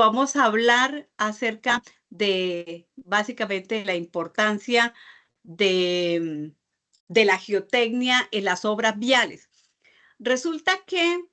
vamos a hablar acerca de básicamente la importancia de la geotecnia en las obras viales. Resulta que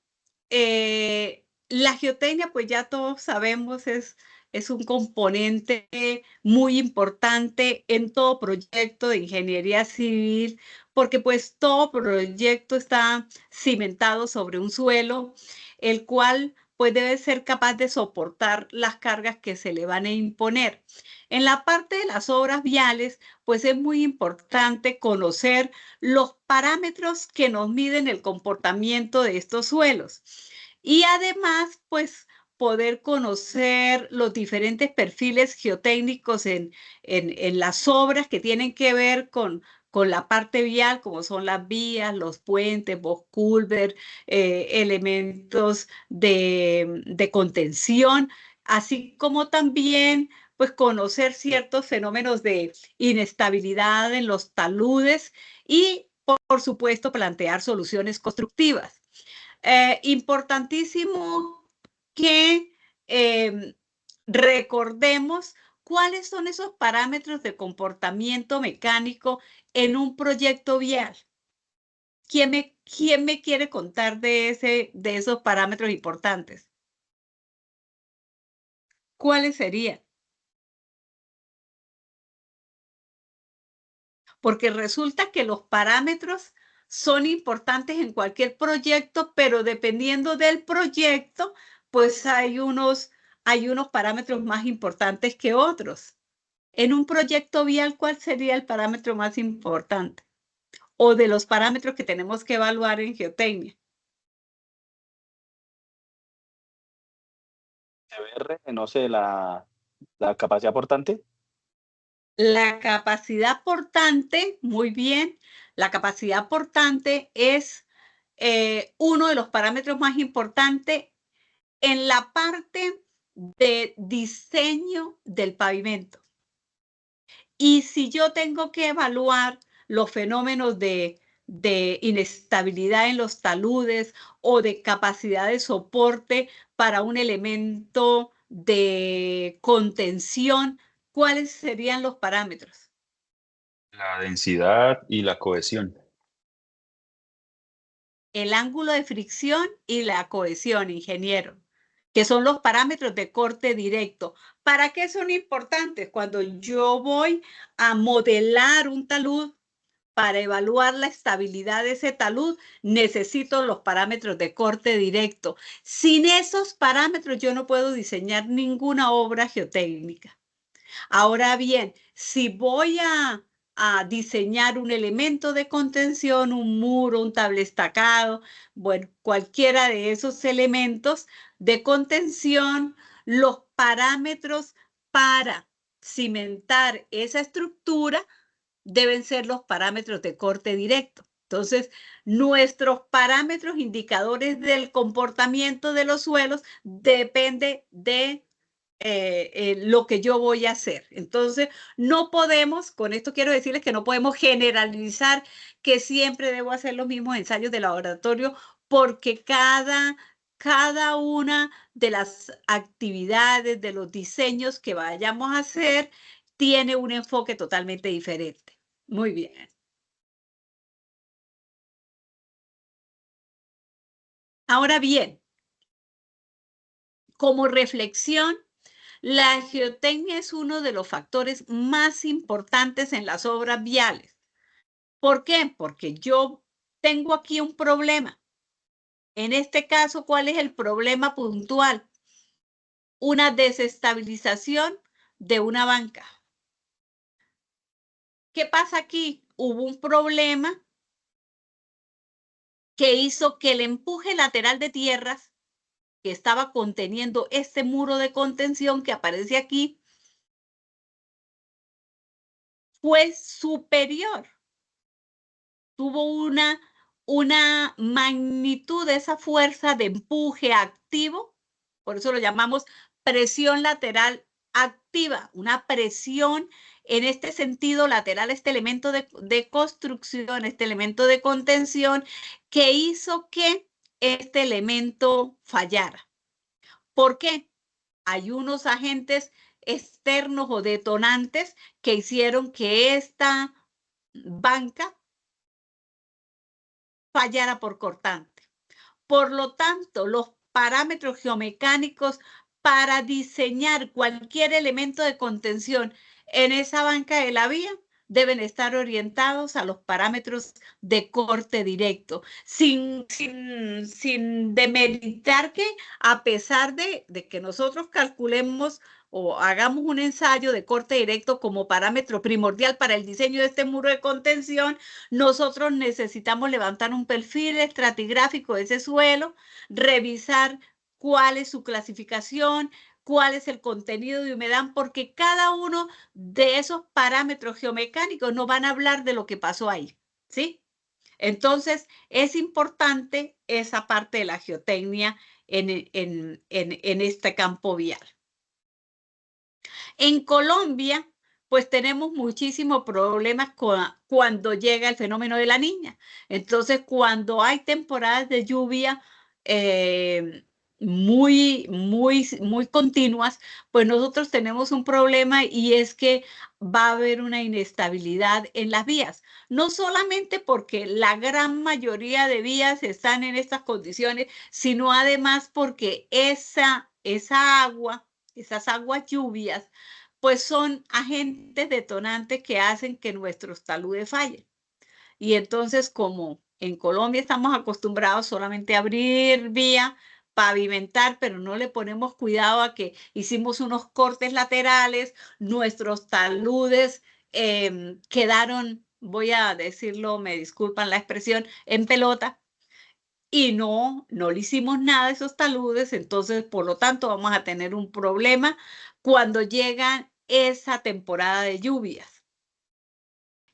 la geotecnia, pues ya todos sabemos, es un componente muy importante en todo proyecto de ingeniería civil, porque pues todo proyecto está cimentado sobre un suelo, el cual pues debe ser capaz de soportar las cargas que se le van a imponer. En la parte de las obras viales, pues es muy importante conocer los parámetros que nos miden el comportamiento de estos suelos. Y además, pues poder conocer los diferentes perfiles geotécnicos en las obras que tienen que ver con la parte vial, como son las vías, los puentes, culvert, elementos de contención, así como también pues conocer ciertos fenómenos de inestabilidad en los taludes y, por supuesto, plantear soluciones constructivas. Importantísimo que recordemos cuáles son esos parámetros de comportamiento mecánico en un proyecto vial. ¿Quién me quiere contar de esos parámetros importantes? ¿Cuáles serían? Porque resulta que los parámetros son importantes en cualquier proyecto, pero dependiendo del proyecto, pues hay unos parámetros más importantes que otros. En un proyecto vial, ¿cuál sería el parámetro más importante? O de los parámetros que tenemos que evaluar en geotecnia. CBR, no sé, la capacidad portante. La capacidad portante, muy bien, la capacidad portante es uno de los parámetros más importantes en la parte de diseño del pavimento. Y si yo tengo que evaluar los fenómenos de inestabilidad en los taludes o de capacidad de soporte para un elemento de contención, ¿cuáles serían los parámetros? La densidad y la cohesión. El ángulo de fricción y la cohesión, ingeniero, que son los parámetros de corte directo. ¿Para qué son importantes? Cuando yo voy a modelar un talud, para evaluar la estabilidad de ese talud, necesito los parámetros de corte directo. Sin esos parámetros, yo no puedo diseñar ninguna obra geotécnica. Ahora bien, si voy a diseñar un elemento de contención, un muro, un tablestacado, bueno, cualquiera de esos elementos de contención, los parámetros para cimentar esa estructura deben ser los parámetros de corte directo. Entonces, nuestros parámetros indicadores del comportamiento de los suelos depende de lo que yo voy a hacer. Entonces, no podemos, con esto quiero decirles que no podemos generalizar que siempre debo hacer los mismos ensayos de laboratorio porque cada una de las actividades, de los diseños que vayamos a hacer, tiene un enfoque totalmente diferente. Muy bien. Ahora bien, como reflexión, la geotecnia es uno de los factores más importantes en las obras viales. ¿Por qué? Porque yo tengo aquí un problema. En este caso, ¿cuál es el problema puntual? Una desestabilización de una banca. ¿Qué pasa aquí? Hubo un problema que hizo que el empuje lateral de tierras que estaba conteniendo este muro de contención que aparece aquí fue superior. Tuvo una magnitud de esa fuerza de empuje activo, por eso lo llamamos presión lateral activa, una presión en este sentido lateral, este elemento de construcción, este elemento de contención que hizo que este elemento fallara. ¿Por qué? hay unos agentes externos o detonantes que hicieron que esta banca fallara por cortante. Por lo tanto, los parámetros geomecánicos para diseñar cualquier elemento de contención en esa banca de la vía deben estar orientados a los parámetros de corte directo, sin demeritar que a pesar de que nosotros calculemos o hagamos un ensayo de corte directo como parámetro primordial para el diseño de este muro de contención, nosotros necesitamos levantar un perfil estratigráfico de ese suelo, revisar cuál es su clasificación, cuál es el contenido de humedad, porque cada uno de esos parámetros geomecánicos nos van a hablar de lo que pasó ahí, ¿sí? Entonces, es importante esa parte de la geotecnia en este campo vial. En Colombia, pues tenemos muchísimos problemas cuando llega el fenómeno de la niña. Entonces, cuando hay temporadas de lluvia muy continuas, pues nosotros tenemos un problema y es que va a haber una inestabilidad en las vías. No solamente porque la gran mayoría de vías están en estas condiciones, sino además porque esas aguas lluvias, pues son agentes detonantes que hacen que nuestros taludes fallen. Y entonces, como en Colombia estamos acostumbrados solamente a abrir vía, pavimentar, pero no le ponemos cuidado a que hicimos unos cortes laterales, nuestros taludes quedaron, voy a decirlo, me disculpan la expresión, en pelota, y no le hicimos nada a esos taludes, entonces por lo tanto vamos a tener un problema cuando llega esa temporada de lluvias.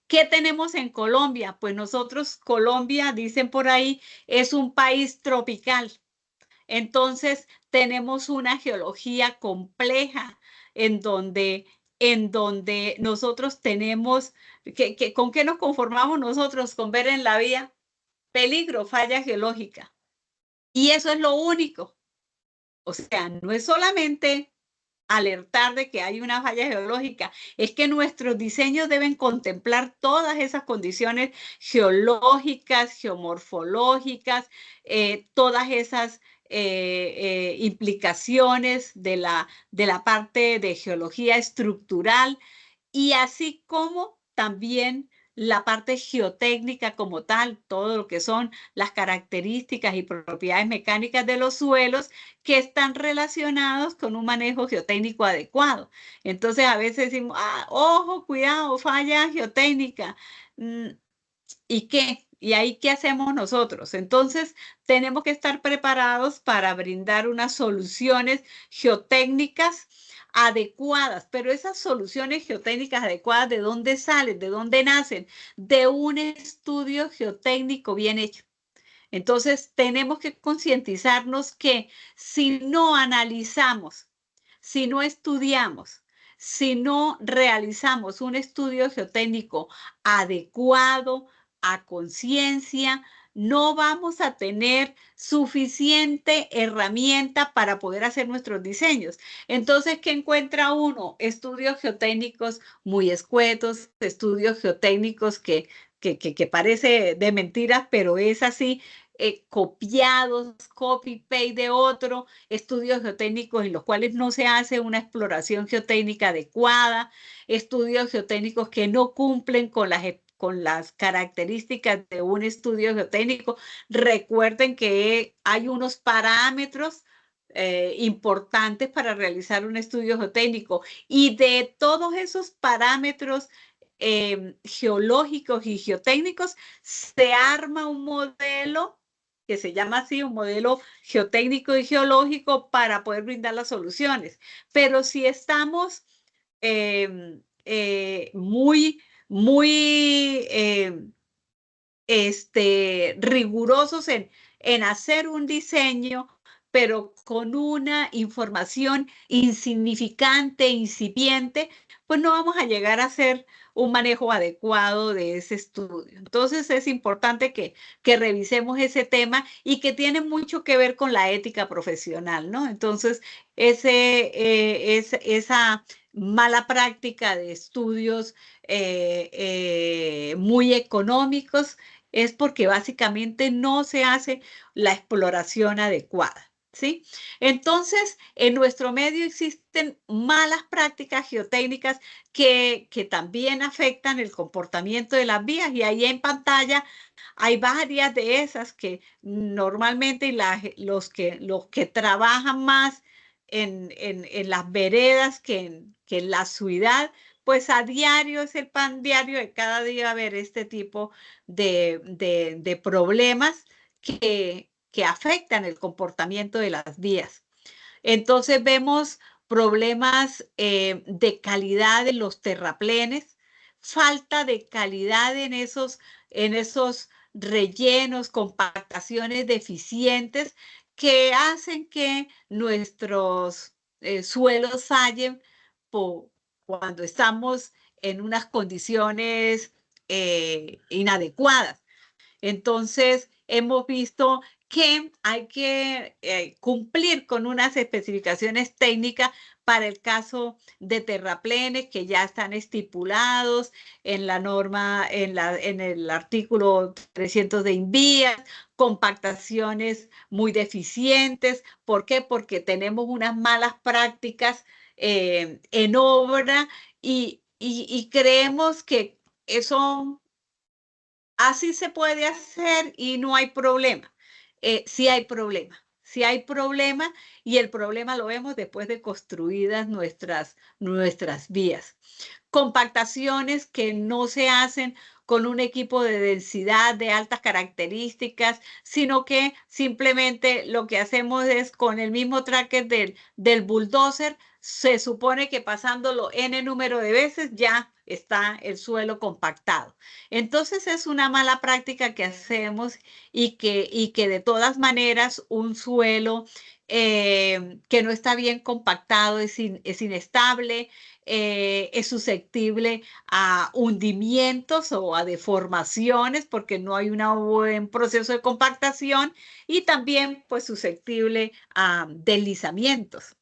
¿Qué tenemos en Colombia? Pues nosotros, Colombia, dicen por ahí, es un país tropical. Entonces tenemos una geología compleja en donde nosotros tenemos, ¿con qué nos conformamos nosotros? Con ver en la vía peligro, falla geológica. Y eso es lo único. O sea, no es solamente alertar de que hay una falla geológica, es que nuestros diseños deben contemplar todas esas condiciones geológicas, geomorfológicas, todas esas implicaciones de la parte de geología estructural y así como también la parte geotécnica como tal, todo lo que son las características y propiedades mecánicas de los suelos que están relacionados con un manejo geotécnico adecuado. Entonces a veces decimos, ojo, cuidado, falla geotécnica. ¿Y qué? ¿Y ahí qué hacemos nosotros? Entonces, tenemos que estar preparados para brindar unas soluciones geotécnicas adecuadas, pero esas soluciones geotécnicas adecuadas, ¿de dónde salen? ¿De dónde nacen? De un estudio geotécnico bien hecho. Entonces, tenemos que concientizarnos que si no analizamos, si no estudiamos, si no realizamos un estudio geotécnico adecuado, a conciencia, no vamos a tener suficiente herramienta para poder hacer nuestros diseños. Entonces, ¿qué encuentra uno? Estudios geotécnicos muy escuetos, estudios geotécnicos que parece de mentiras, pero es así, copiados, copy-paste de otro, estudios geotécnicos en los cuales no se hace una exploración geotécnica adecuada, estudios geotécnicos que no cumplen con las características de un estudio geotécnico. Recuerden que hay unos parámetros importantes para realizar un estudio geotécnico y de todos esos parámetros geológicos y geotécnicos se arma un modelo que se llama así, un modelo geotécnico y geológico para poder brindar las soluciones. Pero si estamos muy rigurosos en hacer un diseño, pero con una información insignificante, incipiente, pues no vamos a llegar a hacer un manejo adecuado de ese estudio. Entonces es importante que revisemos ese tema y que tiene mucho que ver con la ética profesional, ¿no? Entonces, esa mala práctica de estudios muy económicos es porque básicamente no se hace la exploración adecuada. ¿Sí? Entonces, en nuestro medio existen malas prácticas geotécnicas que también afectan el comportamiento de las vías y ahí en pantalla hay varias de esas que normalmente los que trabajan más en las veredas que en la ciudad, pues a diario es el pan diario de cada día ver este tipo de problemas que afectan el comportamiento de las vías. Entonces vemos problemas de calidad en los terraplenes, falta de calidad en esos rellenos, compactaciones deficientes que hacen que nuestros suelos fallen cuando estamos en unas condiciones inadecuadas. Entonces, hemos visto que hay que cumplir con unas especificaciones técnicas para el caso de terraplenes que ya están estipulados en la norma, en el artículo 300 de INVIA, compactaciones muy deficientes. ¿Por qué? Porque tenemos unas malas prácticas en obra y creemos que eso así se puede hacer y no hay problema. Sí hay problema, sí hay problema y el problema lo vemos después de construidas nuestras vías. Compactaciones que no se hacen con un equipo de densidad de altas características, sino que simplemente lo que hacemos es con el mismo tracker del bulldozer, se supone que pasándolo n número de veces ya está el suelo compactado. Entonces es una mala práctica que hacemos y que de todas maneras un suelo que no está bien compactado es inestable, es susceptible a hundimientos o a deformaciones porque no hay un buen proceso de compactación y también pues susceptible a deslizamientos.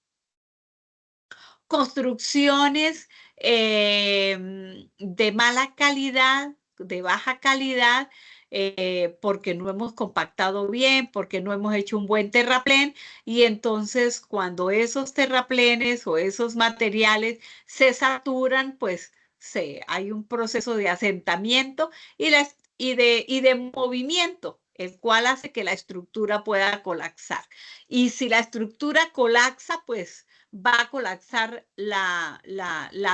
Construcciones de mala calidad, de baja calidad, porque no hemos compactado bien, porque no hemos hecho un buen terraplén y entonces cuando esos terraplenes o esos materiales se saturan, pues hay un proceso de asentamiento y de movimiento, el cual hace que la estructura pueda colapsar. Y si la estructura colapsa, pues va a colapsar la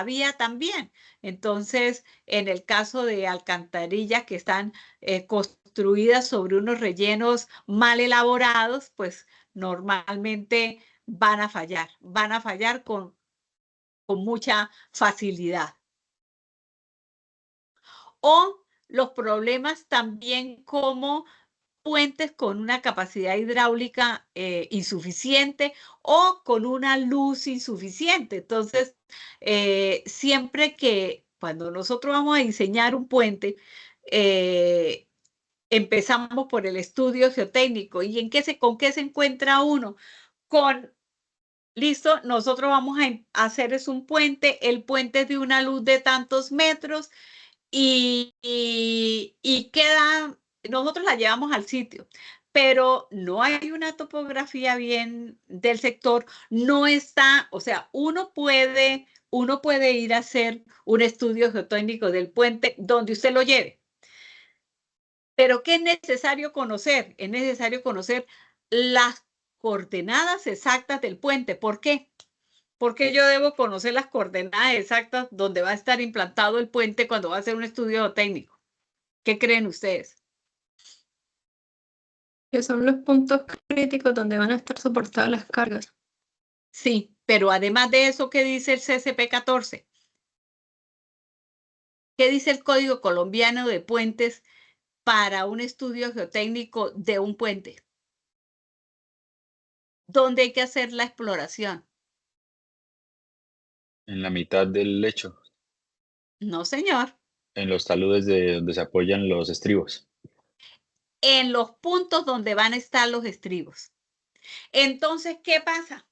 vía también. Entonces, en el caso de alcantarillas que están construidas sobre unos rellenos mal elaborados, pues normalmente van a fallar con mucha facilidad. O los problemas también como puentes con una capacidad hidráulica insuficiente o con una luz insuficiente. Entonces, siempre que cuando nosotros vamos a diseñar un puente, empezamos por el estudio geotécnico. ¿Y con qué se encuentra uno? Listo, nosotros vamos a hacer es un puente, el puente es de una luz de tantos metros y queda, nosotros la llevamos al sitio, pero no hay una topografía bien del sector, no está, o sea, uno puede ir a hacer un estudio geotécnico del puente donde usted lo lleve. Pero ¿qué es necesario conocer? Es necesario conocer las coordenadas exactas del puente. ¿Por qué? Porque yo debo conocer las coordenadas exactas donde va a estar implantado el puente cuando va a hacer un estudio técnico. ¿Qué creen ustedes? Que son los puntos críticos donde van a estar soportadas las cargas. Sí, pero además de eso, ¿qué dice el CCP-14? ¿Qué dice el Código Colombiano de Puentes para un estudio geotécnico de un puente? ¿Dónde hay que hacer la exploración? En la mitad del lecho. No, señor. En los taludes de donde se apoyan los estribos. En los puntos donde van a estar los estribos. Entonces, ¿qué pasa?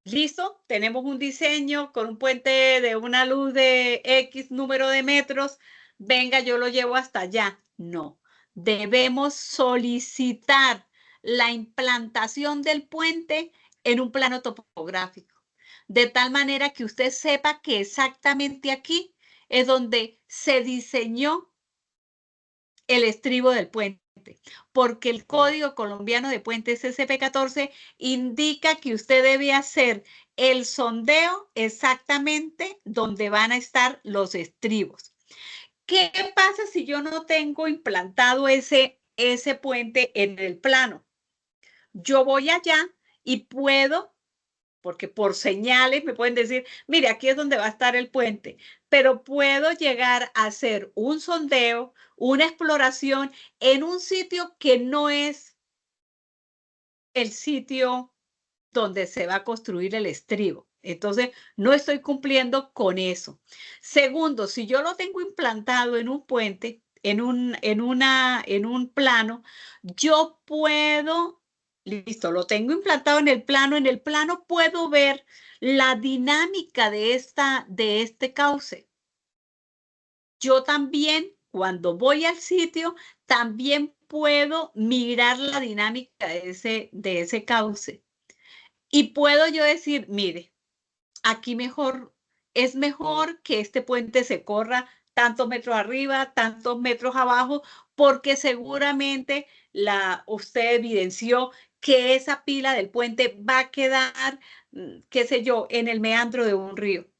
Listo, tenemos un diseño con un puente de una luz de X número de metros. Venga, yo lo llevo hasta allá. No, debemos solicitar la implantación del puente en un plano topográfico, de tal manera que usted sepa que exactamente aquí es donde se diseñó el estribo del puente, porque el Código Colombiano de Puentes SCP-14 indica que usted debe hacer el sondeo exactamente donde van a estar los estribos. ¿Qué pasa si yo no tengo implantado ese puente en el plano? Yo voy allá y puedo, porque por señales me pueden decir, mire, aquí es donde va a estar el puente, pero puedo llegar a hacer un sondeo, una exploración en un sitio que no es el sitio donde se va a construir el estribo. Entonces, no estoy cumpliendo con eso. Segundo, si yo lo tengo implantado en un puente, en un plano, yo puedo, listo, lo tengo implantado en el plano puedo ver la dinámica de este cauce. Yo también, cuando voy al sitio, también puedo mirar la dinámica de ese cauce. Y puedo yo decir, mire, aquí es mejor que este puente se corra tantos metros arriba, tantos metros abajo, porque seguramente usted evidenció que esa pila del puente va a quedar, qué sé yo, en el meandro de un río.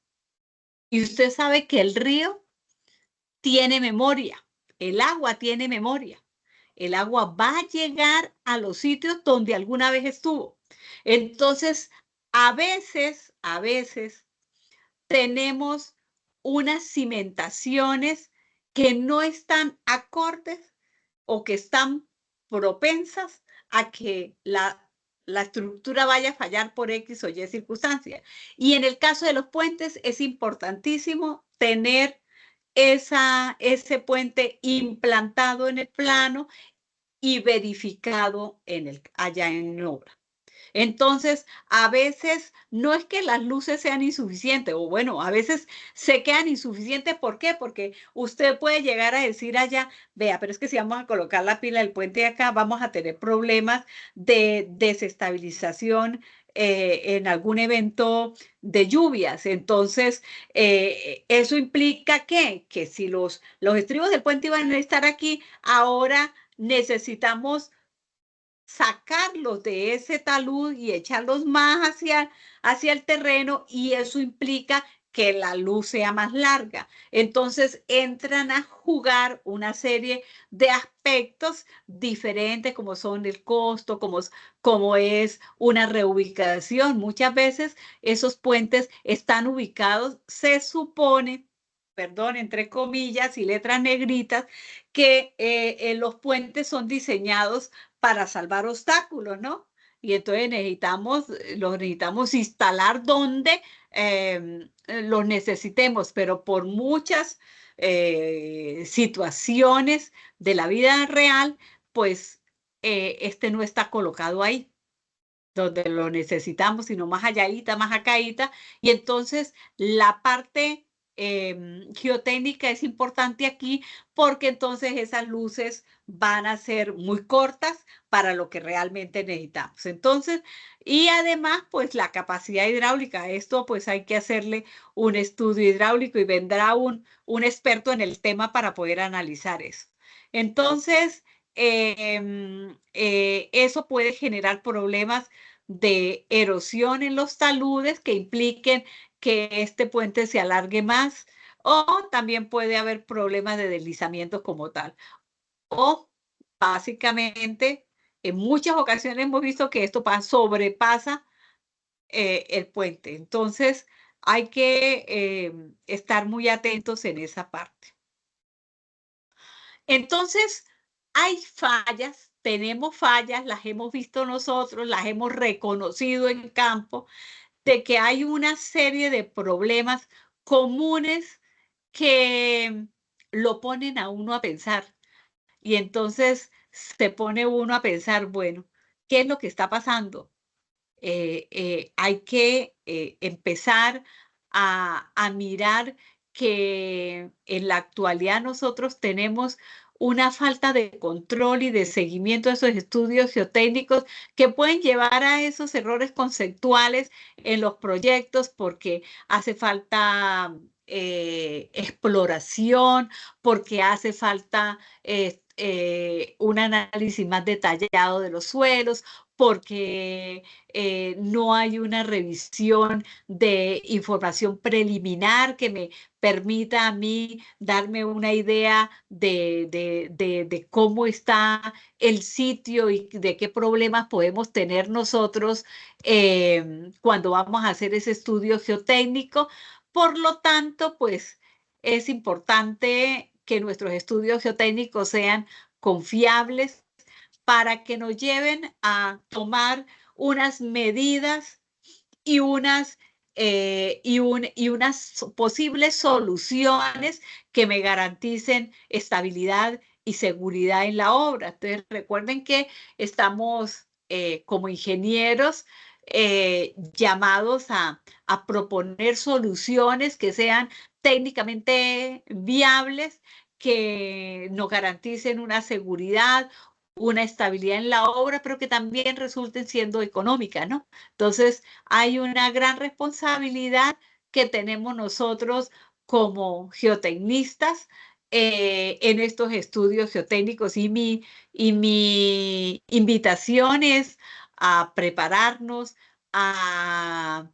Y usted sabe que el río tiene memoria, el agua tiene memoria. El agua va a llegar a los sitios donde alguna vez estuvo. Entonces, a veces tenemos unas cimentaciones que no están acordes o que están propensas a que la estructura vaya a fallar por X o Y circunstancia. Y en el caso de los puentes es importantísimo tener ese puente implantado en el plano y verificado allá en obra. Entonces, a veces no es que las luces sean insuficientes, o bueno, a veces se quedan insuficientes. ¿Por qué? Porque usted puede llegar a decir allá, vea, pero es que si vamos a colocar la pila del puente de acá, vamos a tener problemas de desestabilización en algún evento de lluvias. Entonces, eso implica que si los estribos del puente iban a estar aquí, ahora necesitamos sacarlos de ese talud y echarlos más hacia el terreno, y eso implica que la luz sea más larga. Entonces entran a jugar una serie de aspectos diferentes, como son el costo, como es una reubicación. Muchas veces esos puentes están ubicados, se supone, perdón, entre comillas y letras negritas, que los puentes son diseñados para salvar obstáculos, ¿no? Y entonces los necesitamos instalar donde los necesitemos, pero por muchas situaciones de la vida real, pues este no está colocado ahí donde lo necesitamos, sino más alláita, más acaíta. Y entonces la parte geotécnica es importante aquí, porque entonces esas luces van a ser muy cortas para lo que realmente necesitamos. Entonces, y además, pues la capacidad hidráulica, esto pues hay que hacerle un estudio hidráulico y vendrá un experto en el tema para poder analizar eso. Entonces, eso puede generar problemas de erosión en los taludes que impliquen que este puente se alargue más, o también puede haber problemas de deslizamiento como tal. O básicamente, en muchas ocasiones hemos visto que esto sobrepasa el puente. Entonces, hay que estar muy atentos en esa parte. Entonces, hay fallas, tenemos fallas, las hemos visto nosotros, las hemos reconocido en campo, de que hay una serie de problemas comunes que lo ponen a uno a pensar. Y entonces se pone uno a pensar, bueno, ¿qué es lo que está pasando? Hay que empezar a mirar que en la actualidad nosotros tenemos una falta de control y de seguimiento de esos estudios geotécnicos que pueden llevar a esos errores conceptuales en los proyectos porque hace falta exploración, porque hace falta un análisis más detallado de los suelos, porque no hay una revisión de información preliminar que me permita a mí darme una idea de cómo está el sitio y de qué problemas podemos tener nosotros cuando vamos a hacer ese estudio geotécnico. Por lo tanto, pues es importante que nuestros estudios geotécnicos sean confiables para que nos lleven a tomar unas medidas y unas posibles soluciones que me garanticen estabilidad y seguridad en la obra. Entonces, recuerden que estamos como ingenieros llamados a proponer soluciones que sean técnicamente viables, que nos garanticen una seguridad, una estabilidad en la obra, pero que también resulten siendo económicas, ¿no? Entonces, hay una gran responsabilidad que tenemos nosotros como geotecnistas en estos estudios geotécnicos y mi invitación es a prepararnos, a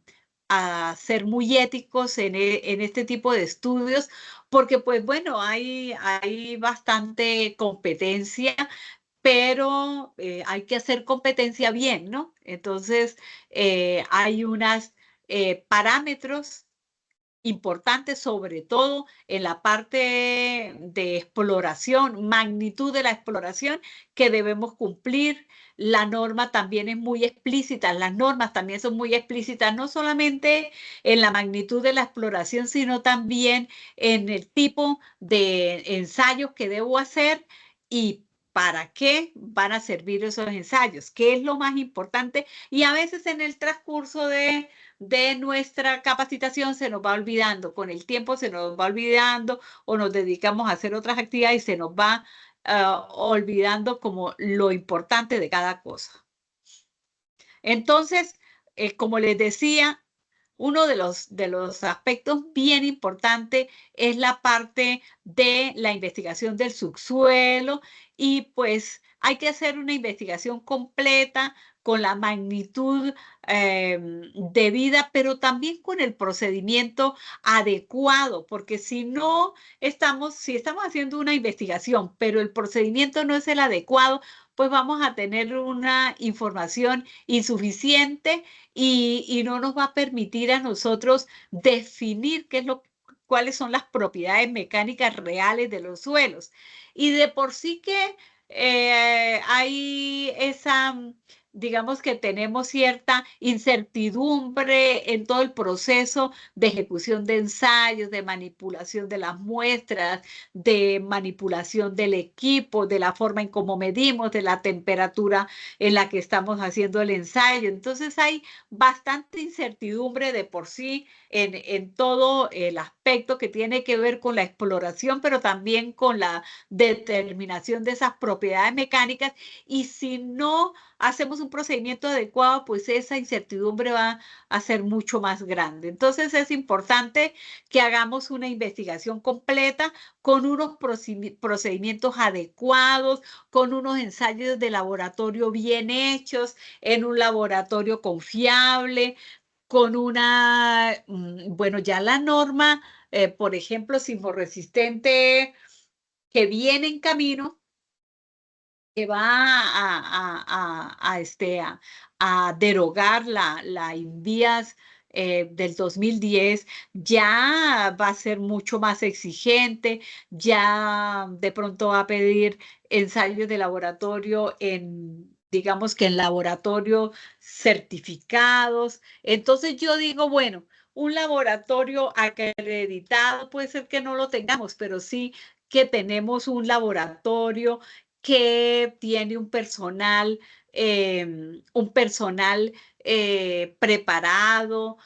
ser muy éticos en este tipo de estudios, porque pues bueno, hay bastante competencia, pero hay que hacer competencia bien, ¿no? Entonces, hay unos parámetros importantes, sobre todo en la parte de exploración, magnitud de la exploración que debemos cumplir. La norma también es muy explícita, las normas también son muy explícitas, no solamente en la magnitud de la exploración, sino también en el tipo de ensayos que debo hacer y para qué van a servir esos ensayos, qué es lo más importante. Y a veces en el transcurso de nuestra capacitación se nos va olvidando, con el tiempo se nos va olvidando o nos dedicamos a hacer otras actividades y se nos va olvidando como lo importante de cada cosa. Entonces, como les decía, uno de los aspectos bien importantes es la parte de la investigación del subsuelo y pues hay que hacer una investigación completa con la magnitud debida, pero también con el procedimiento adecuado, porque si estamos haciendo una investigación, pero el procedimiento no es el adecuado, pues vamos a tener una información insuficiente y no nos va a permitir a nosotros definir cuáles son las propiedades mecánicas reales de los suelos. Y de por sí que hay digamos que tenemos cierta incertidumbre en todo el proceso de ejecución de ensayos, de manipulación de las muestras, de manipulación del equipo, de la forma en cómo medimos, de la temperatura en la que estamos haciendo el ensayo. Entonces hay bastante incertidumbre de por sí en todo el aspecto que tiene que ver con la exploración, pero también con la determinación de esas propiedades mecánicas. Y si no hacemos un procedimiento adecuado, pues esa incertidumbre va a ser mucho más grande. Entonces es importante que hagamos una investigación completa con unos procedimientos adecuados, con unos ensayos de laboratorio bien hechos, en un laboratorio confiable, con bueno, ya la norma, por ejemplo, sismorresistente que viene en camino, que va a derogar la INVIAS del 2010, ya va a ser mucho más exigente, ya de pronto va a pedir ensayos de laboratorio digamos que en laboratorio certificados. Entonces yo digo, bueno, un laboratorio acreditado, puede ser que no lo tengamos, pero sí que tenemos un laboratorio que tiene un personal preparado,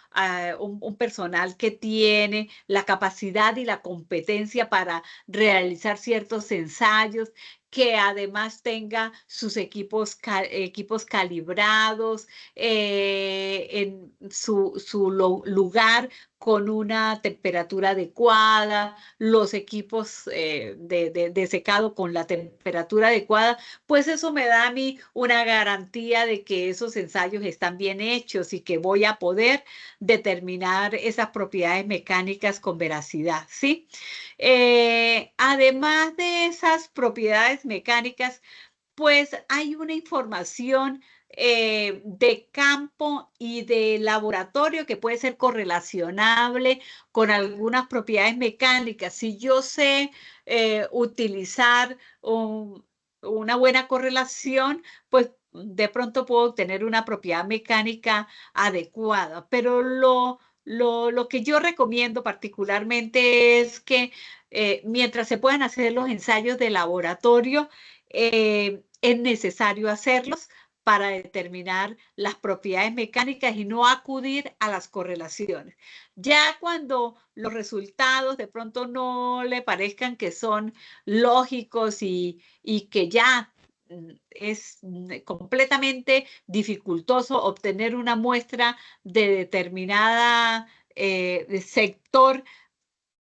un personal que tiene la capacidad y la competencia para realizar ciertos ensayos, que además tenga sus equipos calibrados en su lugar con una temperatura adecuada, los equipos de secado con la temperatura adecuada, pues eso me da a mí una garantía de que esos ensayos están bien hechos y que voy a poder determinar esas propiedades mecánicas con veracidad, ¿sí? Además de esas propiedades mecánicas, pues hay una información de campo y de laboratorio que puede ser correlacionable con algunas propiedades mecánicas. Si yo sé utilizar una buena correlación, pues de pronto puedo obtener una propiedad mecánica adecuada. Pero lo que yo recomiendo particularmente es que mientras se puedan hacer los ensayos de laboratorio, es necesario hacerlos para determinar las propiedades mecánicas y no acudir a las correlaciones. Ya cuando los resultados de pronto no le parezcan que son lógicos y que ya es completamente dificultoso obtener una muestra de determinada sector,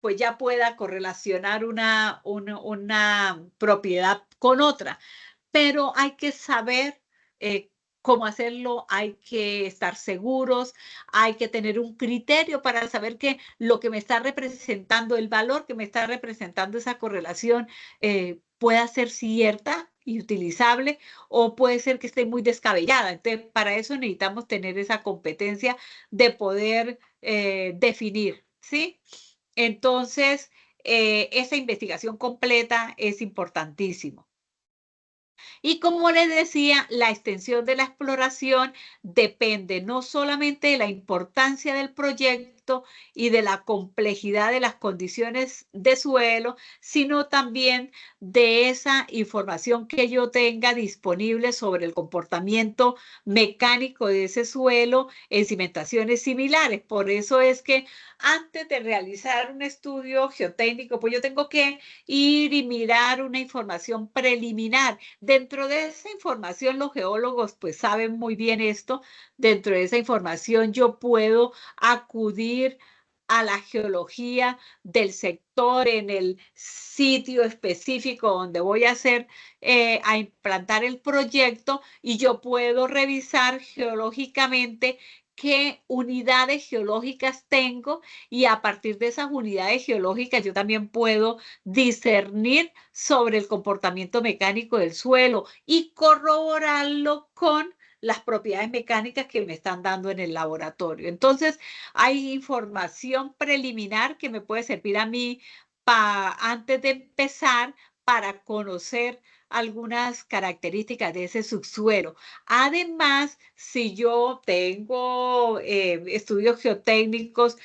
pues ya pueda correlacionar una propiedad con otra. Pero hay que saber cómo hacerlo, hay que estar seguros, hay que tener un criterio para saber que lo que me está representando, el valor que me está representando esa correlación, pueda ser cierta y utilizable, o puede ser que esté muy descabellada. Entonces, para eso necesitamos tener esa competencia de poder definir, ¿sí? Entonces, esa investigación completa es importantísimo. Y como les decía, la extensión de la exploración depende no solamente de la importancia del proyecto y de la complejidad de las condiciones de suelo, sino también de esa información que yo tenga disponible sobre el comportamiento mecánico de ese suelo en cimentaciones similares. Por eso es que antes de realizar un estudio geotécnico, pues yo tengo que ir y mirar una información preliminar. Dentro de esa información, los geólogos pues saben muy bien esto. Dentro de esa información yo puedo acudir a la geología del sector en el sitio específico donde voy a implantar el proyecto, y yo puedo revisar geológicamente qué unidades geológicas tengo, y a partir de esas unidades geológicas yo también puedo discernir sobre el comportamiento mecánico del suelo y corroborarlo con las propiedades mecánicas que me están dando en el laboratorio. Entonces, hay información preliminar que me puede servir a mí antes de empezar, para conocer algunas características de ese subsuelo. Además, si yo tengo estudios geotécnicos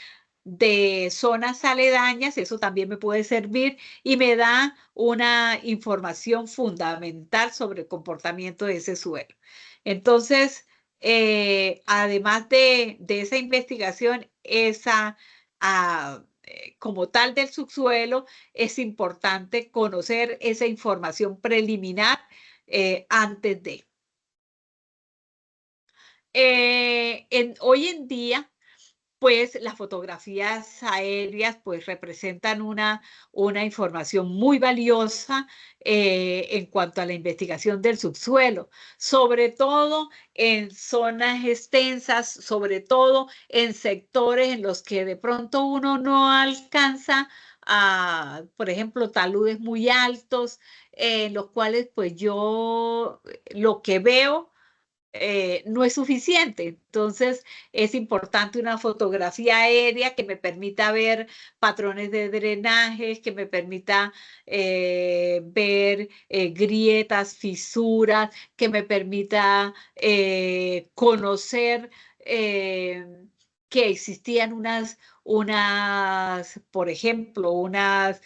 de zonas aledañas, eso también me puede servir y me da una información fundamental sobre el comportamiento de ese suelo. Entonces, además de esa investigación, como tal del subsuelo, es importante conocer esa información preliminar antes de. Hoy en día, pues las fotografías aéreas pues representan una información muy valiosa en cuanto a la investigación del subsuelo, sobre todo en zonas extensas, sobre todo en sectores en los que de pronto uno no alcanza a, por ejemplo, taludes muy altos, en los cuales pues yo lo que veo no es suficiente. Entonces, es importante una fotografía aérea que me permita ver patrones de drenaje, que me permita ver grietas, fisuras, que me permita conocer que existían por ejemplo, unas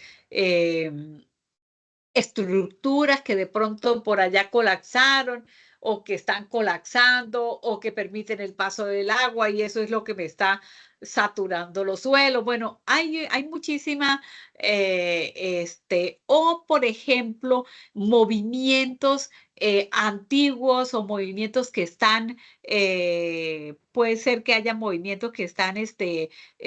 estructuras que de pronto por allá colapsaron o que están colapsando o que permiten el paso del agua y eso es lo que me está saturando los suelos. Bueno, hay muchísima, o por ejemplo, movimientos antiguos o movimientos que están, puede ser que haya movimientos que están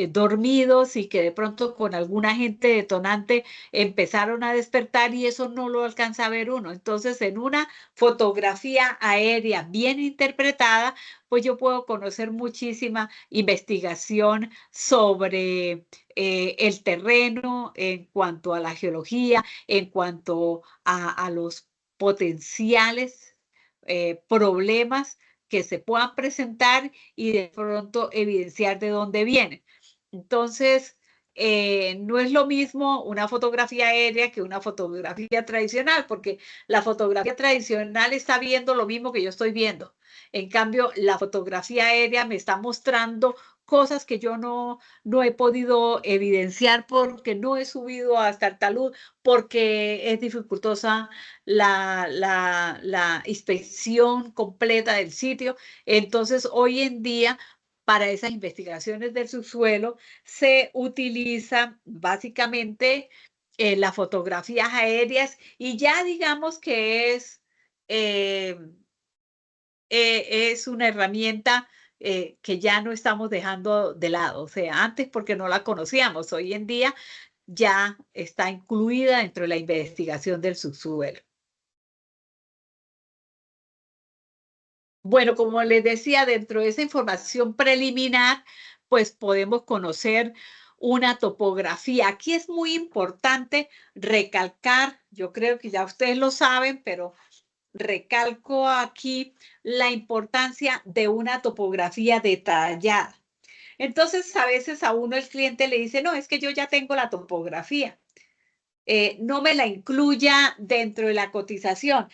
dormidos y que de pronto con algún agente detonante empezaron a despertar y eso no lo alcanza a ver uno. Entonces, en una fotografía aérea bien interpretada, pues yo puedo conocer muchísima investigación sobre el terreno en cuanto a la geología, en cuanto a los potenciales problemas que se puedan presentar y de pronto evidenciar de dónde vienen. Entonces, no es lo mismo una fotografía aérea que una fotografía tradicional, porque la fotografía tradicional está viendo lo mismo que yo estoy viendo. En cambio, la fotografía aérea me está mostrando cosas que yo no he podido evidenciar porque no he subido hasta el talud, porque es dificultosa la inspección completa del sitio. Entonces, hoy en día, para esas investigaciones del subsuelo, se utiliza básicamente las fotografías aéreas y ya digamos que es una herramienta que ya no estamos dejando de lado. O sea, antes porque no la conocíamos, hoy en día ya está incluida dentro de la investigación del subsuelo. Bueno, como les decía, dentro de esa información preliminar, pues podemos conocer una topografía. Aquí es muy importante recalcar, yo creo que ya ustedes lo saben, pero recalco aquí la importancia de una topografía detallada. Entonces, a veces a uno el cliente le dice, no, es que yo ya tengo la topografía. No me la incluya dentro de la cotización,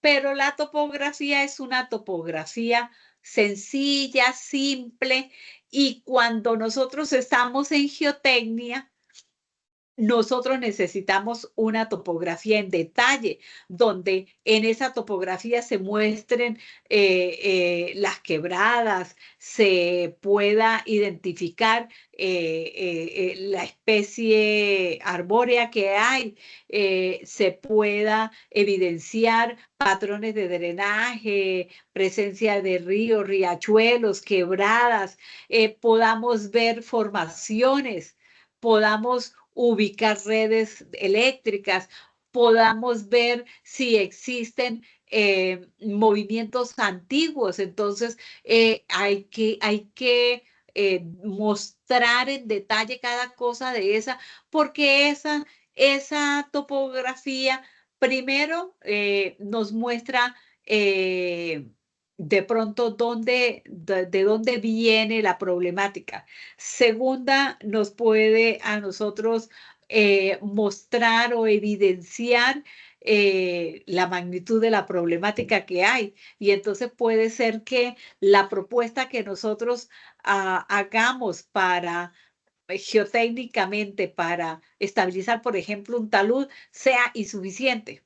pero la topografía es una topografía sencilla, simple, y cuando nosotros estamos en geotecnia, nosotros necesitamos una topografía en detalle, donde en esa topografía se muestren las quebradas, se pueda identificar la especie arbórea que hay, se pueda evidenciar patrones de drenaje, presencia de ríos, riachuelos, quebradas, podamos ver formaciones, podamos ubicar redes eléctricas, podamos ver si existen movimientos antiguos. Entonces, hay que mostrar en detalle cada cosa de esa, porque esa topografía primero nos muestra de pronto de dónde viene la problemática. Segunda, nos puede a nosotros mostrar o evidenciar la magnitud de la problemática que hay. Y entonces puede ser que la propuesta que nosotros hagamos para geotécnicamente para estabilizar, por ejemplo, un talud sea insuficiente.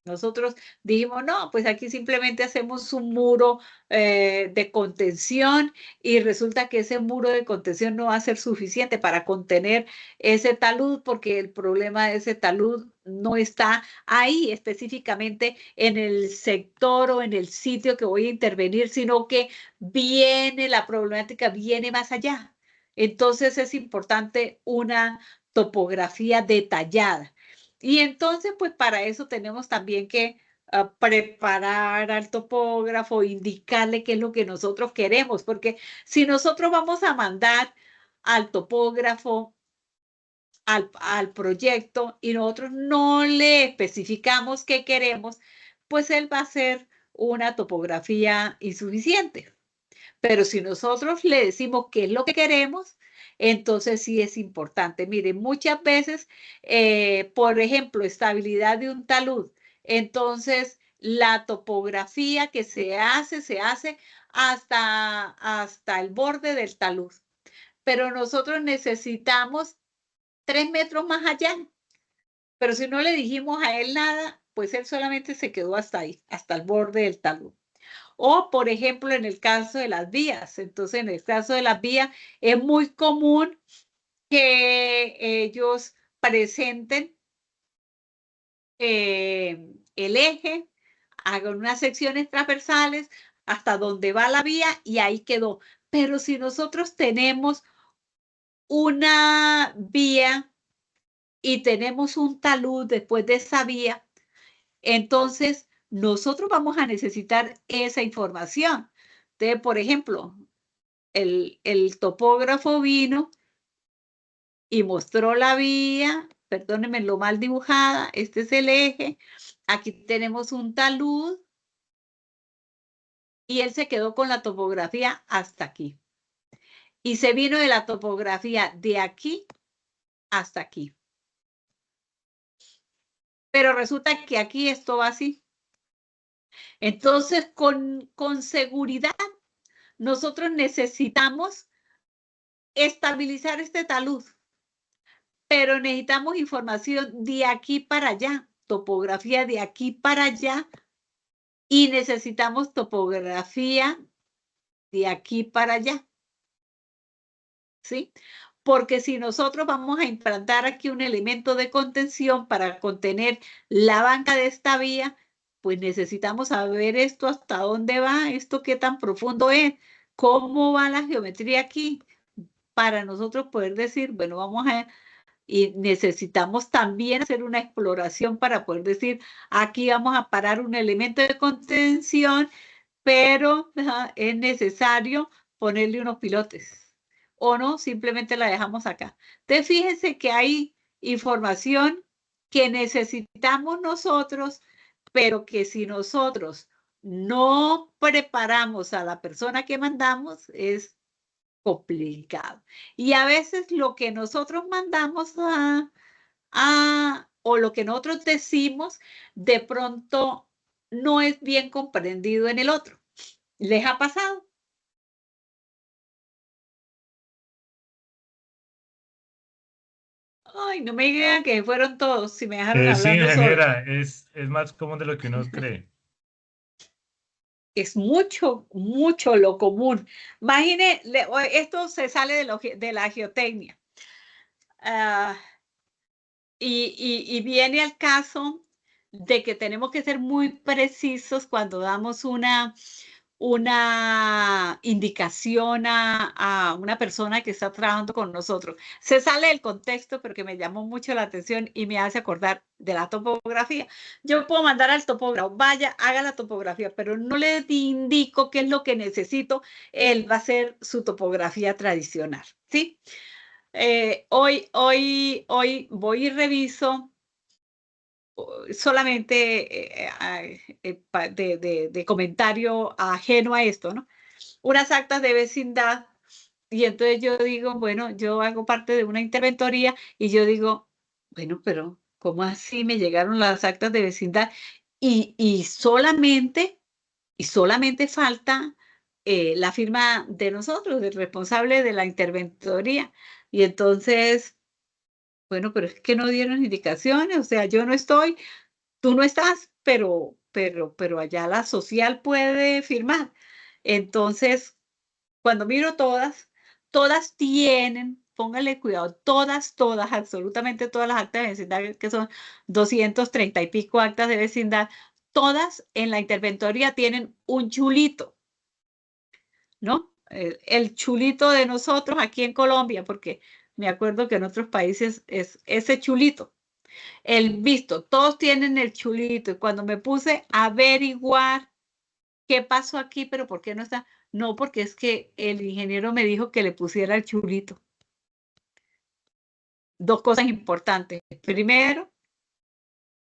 Nosotros dijimos, no, pues aquí simplemente hacemos un muro de contención y resulta que ese muro de contención no va a ser suficiente para contener ese talud porque el problema de ese talud no está ahí específicamente en el sector o en el sitio que voy a intervenir, sino que la problemática viene más allá. Entonces es importante una topografía detallada. Y entonces, pues para eso tenemos también que preparar al topógrafo, indicarle qué es lo que nosotros queremos, porque si nosotros vamos a mandar al topógrafo al proyecto y nosotros no le especificamos qué queremos, pues él va a hacer una topografía insuficiente. Pero si nosotros le decimos qué es lo que queremos, entonces sí es importante. Miren, muchas veces, por ejemplo, estabilidad de un talud. Entonces, la topografía que se hace hasta el borde del talud. pero nosotros necesitamos 3 metros más allá. Pero si no le dijimos a él nada, pues él solamente se quedó hasta ahí, hasta el borde del talud. O, por ejemplo, en el caso de las vías. Entonces, en el caso de las vías, es muy común que ellos presenten el eje, hagan unas secciones transversales hasta donde va la vía y ahí quedó. Pero si nosotros tenemos una vía y tenemos un talud después de esa vía, entonces nosotros vamos a necesitar esa información. Entonces, por ejemplo, el topógrafo vino y mostró la vía, perdónenme lo mal dibujada, este es el eje, aquí tenemos un talud y él se quedó con la topografía hasta aquí. Y se vino de la topografía de aquí hasta aquí. Pero resulta que aquí esto va así. Entonces, con seguridad, nosotros necesitamos estabilizar este talud, pero necesitamos información de aquí para allá, topografía de aquí para allá, y necesitamos topografía de aquí para allá. ¿Sí? Porque si nosotros vamos a implantar aquí un elemento de contención para contener la banca de esta vía, pues necesitamos saber esto hasta dónde va, esto qué tan profundo es, cómo va la geometría aquí, para nosotros poder decir, bueno, vamos a... Y necesitamos también hacer una exploración para poder decir, aquí vamos a parar un elemento de contención, pero es necesario ponerle unos pilotes. O no, simplemente la dejamos acá. Entonces, fíjense que hay información que necesitamos nosotros, pero que si nosotros no preparamos a la persona que mandamos, es complicado. Y a veces lo que nosotros mandamos o lo que nosotros decimos, de pronto no es bien comprendido en el otro. ¿Les ha pasado? Ay, no me digan que fueron todos, si me dejaron Sí, hablando solo. ingeniera, es más común de lo que uno cree. Es mucho, mucho lo común. Imagine, esto se sale de la geotecnia. Y viene al caso de que tenemos que ser muy precisos cuando damos una indicación a una persona que está trabajando con nosotros. Se sale del contexto, pero que me llamó mucho la atención y me hace acordar de la topografía. Yo puedo mandar al topógrafo, vaya, haga la topografía, pero no le indico qué es lo que necesito. Él va a hacer su topografía tradicional, ¿sí? Hoy voy y reviso solamente de comentario ajeno a esto, ¿no? Unas actas de vecindad, y entonces yo digo, bueno, yo hago parte de una interventoría y yo digo, bueno, pero ¿cómo así me llegaron las actas de vecindad? Y solamente falta la firma de nosotros, del responsable de la interventoría. Y entonces, bueno, pero es que no dieron indicaciones, o sea, yo no estoy, tú no estás, pero allá la social puede firmar. Entonces, cuando miro todas tienen, póngale cuidado, todas, absolutamente todas las actas de vecindad, que son 230 y pico actas de vecindad, todas en la interventoría tienen un chulito, ¿no? El chulito de nosotros aquí en Colombia, porque me acuerdo que en otros países es ese chulito. El visto, todos tienen el chulito. Y cuando me puse a averiguar qué pasó aquí, pero por qué no está, no, porque es que el ingeniero me dijo que le pusiera el chulito. Dos cosas importantes. Primero,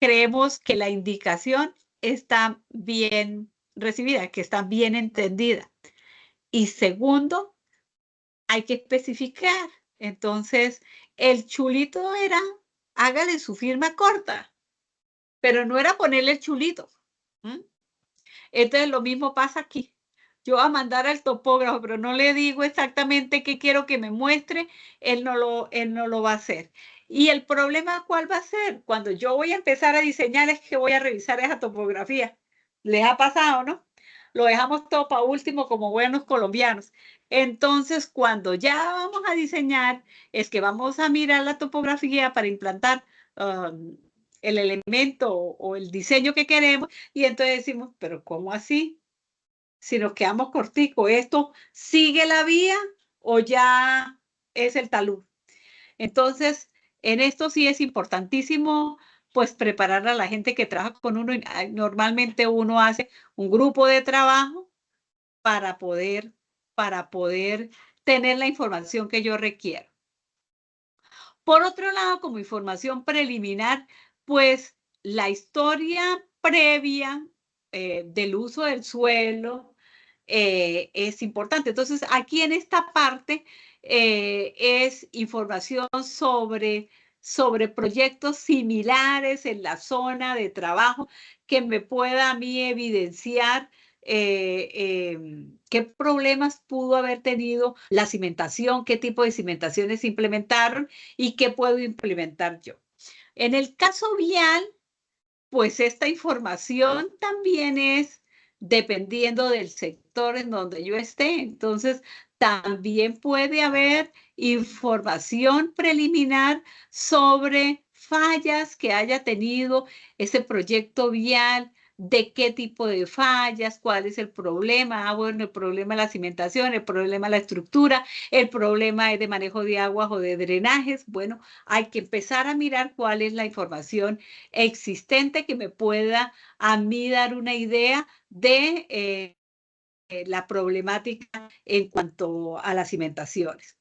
creemos que la indicación está bien recibida, que está bien entendida. Y segundo, hay que especificar. Entonces, el chulito era, hágale su firma corta, pero no era ponerle el chulito. ¿Mm? Entonces, lo mismo pasa aquí. yo voy a mandar al topógrafo, pero no le digo exactamente qué quiero que me muestre, él no lo va a hacer. ¿Y el problema cuál va a ser? Cuando yo voy a empezar a diseñar es que voy a revisar esa topografía. ¿Les ha pasado, no? Lo dejamos todo para último como buenos colombianos. Entonces, cuando ya vamos a diseñar, es que vamos a mirar la topografía para implantar el elemento o el diseño que queremos y entonces decimos, pero ¿cómo así? Si nos quedamos corticos, ¿esto sigue la vía o ya es el talud? Entonces, en esto sí es importantísimo pues preparar a la gente que trabaja con uno. Normalmente uno hace un grupo de trabajo para poder tener la información que yo requiero. Por otro lado, como información preliminar, pues la historia previa del uso del suelo es importante. Entonces, aquí en esta parte es información sobre proyectos similares en la zona de trabajo que me pueda a mí evidenciar qué problemas pudo haber tenido la cimentación, qué tipo de cimentaciones se implementaron y qué puedo implementar yo. En el caso vial, pues esta información también es dependiendo del sector en donde yo esté. Entonces, también puede haber información preliminar sobre fallas que haya tenido ese proyecto vial, de qué tipo de fallas, cuál es el problema. Bueno, el problema es la cimentación, el problema es la estructura, el problema es de manejo de aguas o de drenajes. Bueno, hay que empezar a mirar cuál es la información existente que me pueda a mí dar una idea de la problemática en cuanto a las cimentaciones.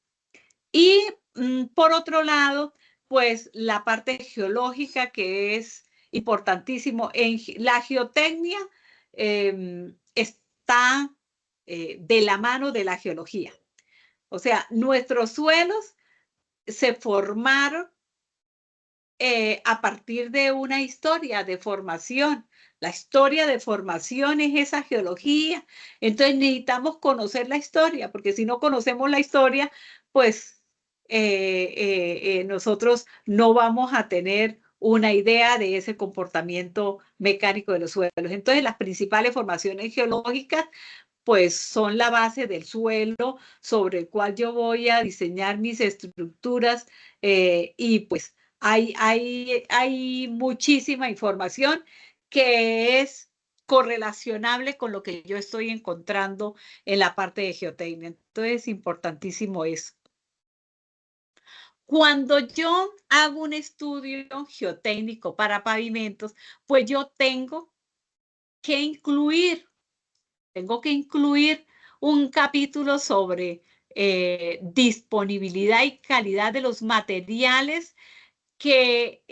Y por otro lado, pues la parte geológica que es importantísimo. En la geotecnia está de la mano de la geología. O sea, nuestros suelos se formaron a partir de una historia de formación. La historia de formación es esa geología. Entonces necesitamos conocer la historia, porque si no conocemos la historia, pues nosotros no vamos a tener una idea de ese comportamiento mecánico de los suelos. Entonces las principales formaciones geológicas pues son la base del suelo sobre el cual yo voy a diseñar mis estructuras y pues hay muchísima información que es correlacionable con lo que yo estoy encontrando en la parte de geotecnia. Entonces es importantísimo eso. Cuando yo hago un estudio geotécnico para pavimentos, pues yo tengo que incluir un capítulo sobre disponibilidad y calidad de los materiales que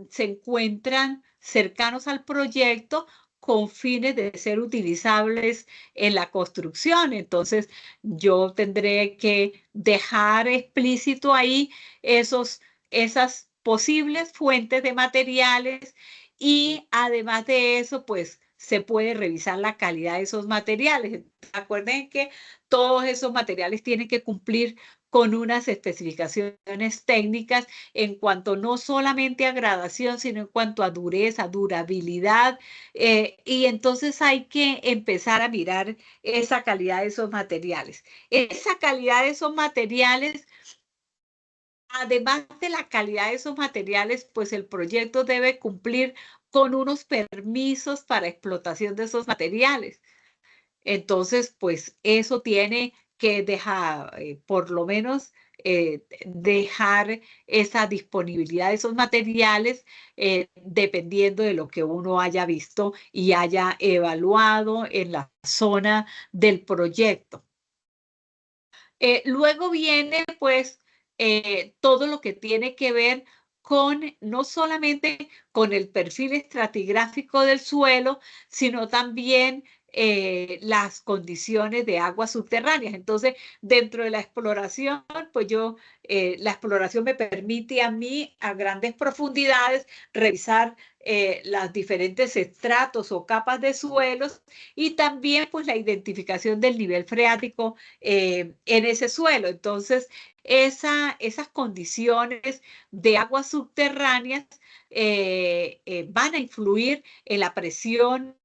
se encuentran cercanos al proyecto con fines de ser utilizables en la construcción. Entonces, yo tendré que dejar explícito ahí esas posibles fuentes de materiales y además de eso, pues se puede revisar la calidad de esos materiales. Acuérdense que todos esos materiales tienen que cumplir con unas especificaciones técnicas en cuanto no solamente a gradación, sino en cuanto a dureza, durabilidad. Y entonces hay que empezar a mirar esa calidad de esos materiales. Esa calidad de esos materiales, además de la calidad de esos materiales, pues el proyecto debe cumplir con unos permisos para explotación de esos materiales. Entonces, pues eso tiene que dejar, por lo menos, dejar esa disponibilidad de esos materiales dependiendo de lo que uno haya visto y haya evaluado en la zona del proyecto. Luego viene, pues, todo lo que tiene que ver con, no solamente con el perfil estratigráfico del suelo, sino también las condiciones de aguas subterráneas. Entonces, dentro de la exploración, pues la exploración me permite a mí a grandes profundidades revisar los diferentes estratos o capas de suelos y también pues la identificación del nivel freático en ese suelo. Entonces, esas condiciones de aguas subterráneas van a influir en la presión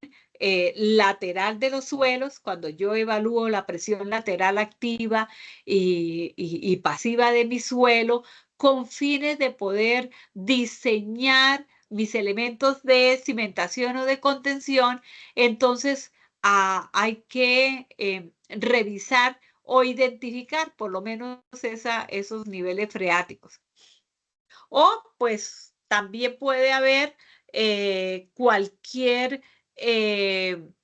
lateral de los suelos. Cuando yo evalúo la presión lateral activa y pasiva de mi suelo, con fines de poder diseñar mis elementos de cimentación o de contención, entonces hay que revisar o identificar por lo menos esos niveles freáticos. O pues también puede haber cualquier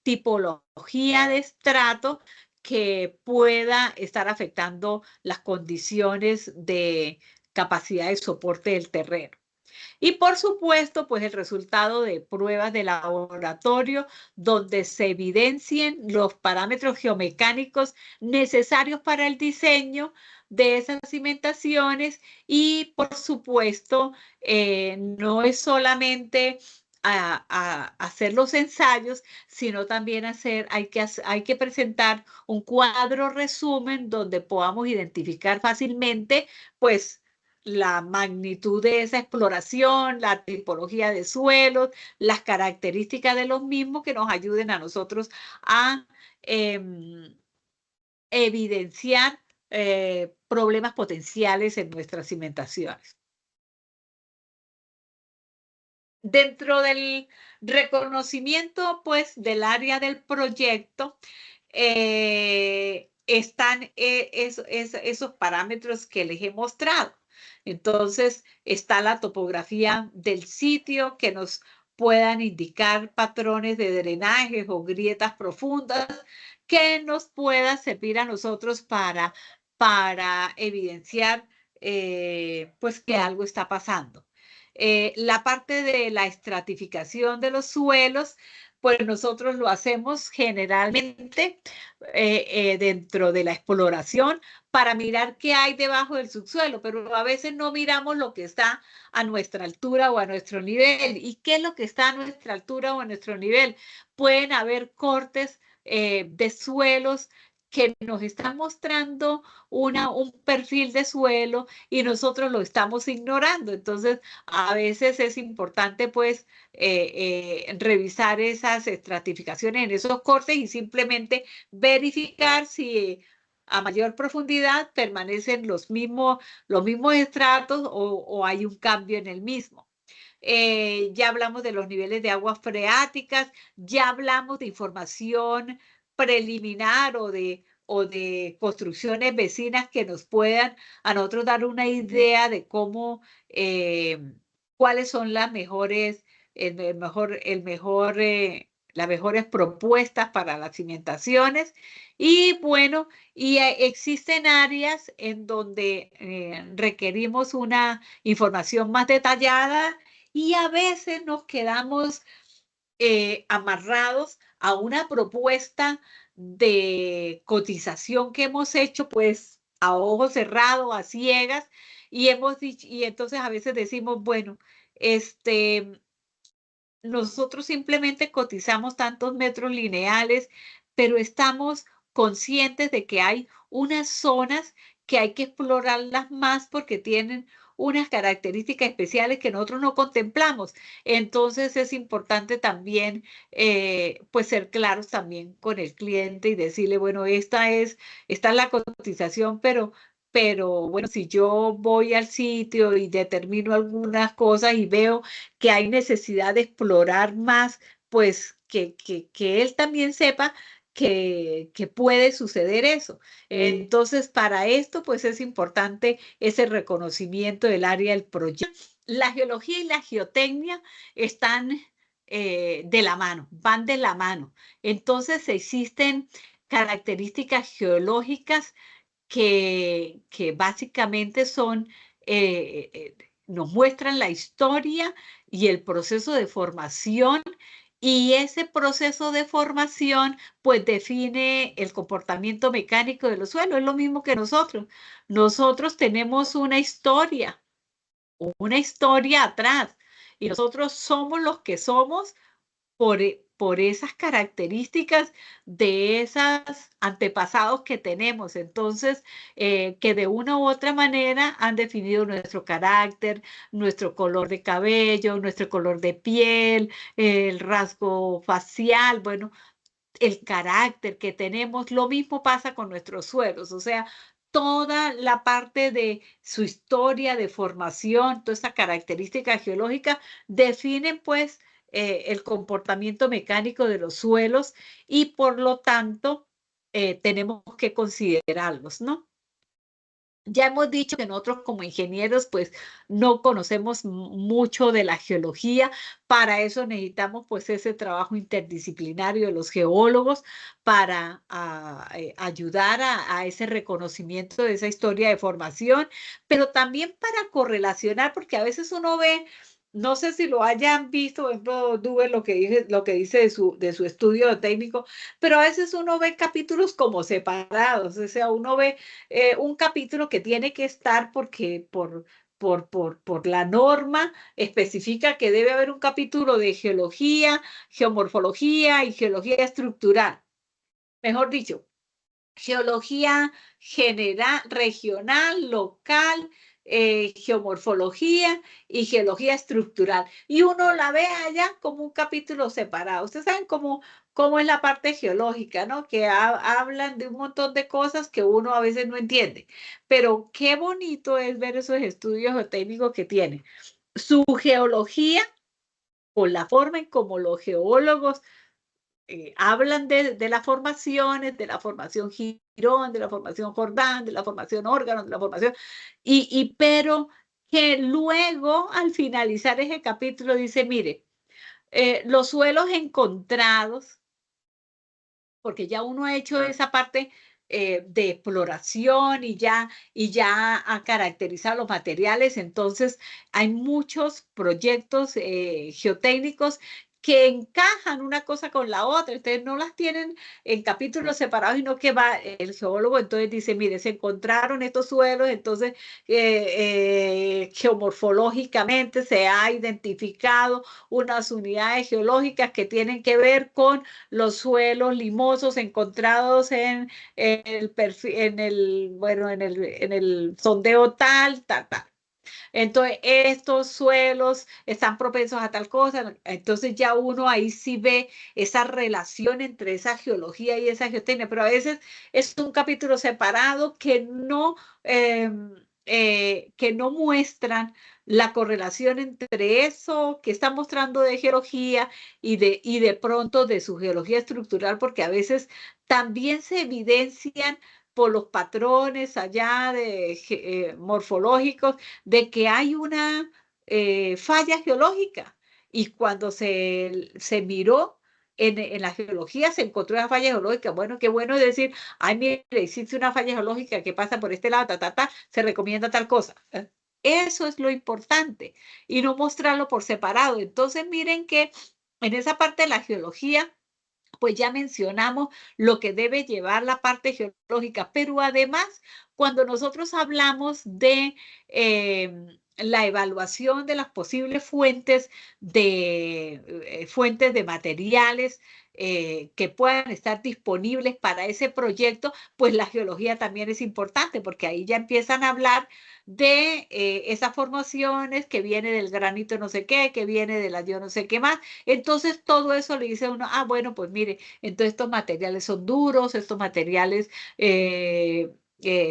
tipología de estrato que pueda estar afectando las condiciones de capacidad de soporte del terreno. Y por supuesto, pues el resultado de pruebas de laboratorio donde se evidencien los parámetros geomecánicos necesarios para el diseño de esas cimentaciones y por supuesto no es solamente hacer los ensayos, sino también hay que presentar un cuadro resumen donde podamos identificar fácilmente pues la magnitud de esa exploración, la tipología de suelos, las características de los mismos que nos ayuden a nosotros a evidenciar problemas potenciales en nuestras cimentaciones. Dentro del reconocimiento, pues, del área del proyecto, están esos parámetros que les he mostrado. Entonces, está la topografía del sitio que nos puedan indicar patrones de drenajes o grietas profundas que nos pueda servir a nosotros para evidenciar pues que algo está pasando. La parte de la estratificación de los suelos, pues nosotros lo hacemos generalmente dentro de la exploración para mirar qué hay debajo del subsuelo, pero a veces no miramos lo que está a nuestra altura o a nuestro nivel. ¿Y qué es lo que está a nuestra altura o a nuestro nivel? Pueden haber cortes de suelos que nos están mostrando un perfil de suelo y nosotros lo estamos ignorando. Entonces, a veces es importante, pues, revisar esas estratificaciones en esos cortes y simplemente verificar si a mayor profundidad permanecen los mismos estratos o hay un cambio en el mismo. Ya hablamos de los niveles de aguas freáticas, ya hablamos de información preliminar o de construcciones vecinas que nos puedan a nosotros dar una idea de cómo, cuáles son las mejores propuestas para las cimentaciones. Y bueno, existen áreas en donde requerimos una información más detallada y a veces nos quedamos amarrados a una propuesta de cotización que hemos hecho pues a ojo cerrado, a ciegas, y hemos dicho, y entonces a veces decimos, bueno, nosotros simplemente cotizamos tantos metros lineales, pero estamos conscientes de que hay unas zonas que hay que explorarlas más porque tienen unas características especiales que nosotros no contemplamos. Entonces es importante también pues ser claros también con el cliente y decirle, bueno, esta es la cotización, pero bueno, si yo voy al sitio y determino algunas cosas y veo que hay necesidad de explorar más, pues que él también sepa que puede suceder eso. Entonces, para esto, pues es importante ese reconocimiento del área del proyecto. La geología y la geotecnia están de la mano, van de la mano. Entonces, existen características geológicas que básicamente son, nos muestran la historia y el proceso de formación Y ese proceso de formación, pues define el comportamiento mecánico de los suelos. Es lo mismo que nosotros. Nosotros tenemos una historia atrás. Y nosotros somos los que somos por esas características de esos antepasados que tenemos. Entonces, que de una u otra manera han definido nuestro carácter, nuestro color de cabello, nuestro color de piel, el rasgo facial, bueno, el carácter que tenemos. Lo mismo pasa con nuestros suelos, o sea, toda la parte de su historia de formación, toda esa característica geológica definen pues el comportamiento mecánico de los suelos y por lo tanto tenemos que considerarlos, ¿no? Ya hemos dicho que nosotros como ingenieros pues no conocemos mucho de la geología, para eso necesitamos pues ese trabajo interdisciplinario de los geólogos para ayudar a ese reconocimiento de esa historia de formación, pero también para correlacionar, porque a veces uno ve, no sé si lo hayan visto, por ejemplo, Dube lo que dice de su estudio técnico, pero a veces uno ve capítulos como separados, o sea, uno ve un capítulo que tiene que estar porque por la norma especifica que debe haber un capítulo de geología, geomorfología y geología estructural. Mejor dicho, geología general, regional, local, geomorfología y geología estructural. Y uno la ve allá como un capítulo separado. Ustedes saben cómo es la parte geológica, ¿no? Que hablan de un montón de cosas que uno a veces no entiende. Pero qué bonito es ver esos estudios geotécnicos que tienen. Su geología, o la forma en cómo los geólogos hablan de las formaciones, de la formación Girón, de la formación Jordán, de la formación Órgano, de la formación, pero que luego al finalizar ese capítulo dice, mire, los suelos encontrados, porque ya uno ha hecho esa parte de exploración y ya ha caracterizado los materiales, entonces hay muchos proyectos geotécnicos que encajan una cosa con la otra, entonces no las tienen en capítulos separados, sino que va el geólogo, entonces dice, mire, se encontraron estos suelos, entonces geomorfológicamente se ha identificado unas unidades geológicas que tienen que ver con los suelos limosos encontrados en el perfil, en el sondeo tal. Entonces, estos suelos están propensos a tal cosa. Entonces, ya uno ahí sí ve esa relación entre esa geología y esa geotecnia, pero a veces es un capítulo separado que no muestran la correlación entre eso que está mostrando de geología y de pronto de su geología estructural, porque a veces también se evidencian por los patrones allá morfológicos de que hay una falla geológica. Y cuando se miró en la geología, se encontró una falla geológica. Bueno, qué bueno es decir, ay, mire, existe una falla geológica que pasa por este lado, se recomienda tal cosa. Eso es lo importante y no mostrarlo por separado. Entonces, miren que en esa parte de la geología, pues ya mencionamos lo que debe llevar la parte geológica, pero además, cuando nosotros hablamos de la evaluación de las posibles fuentes de materiales que puedan estar disponibles para ese proyecto, pues la geología también es importante, porque ahí ya empiezan a hablar de esas formaciones que viene del granito no sé qué, que viene de la yo no sé qué más. Entonces todo eso le dice a uno, bueno, pues mire, entonces estos materiales son duros, estos materiales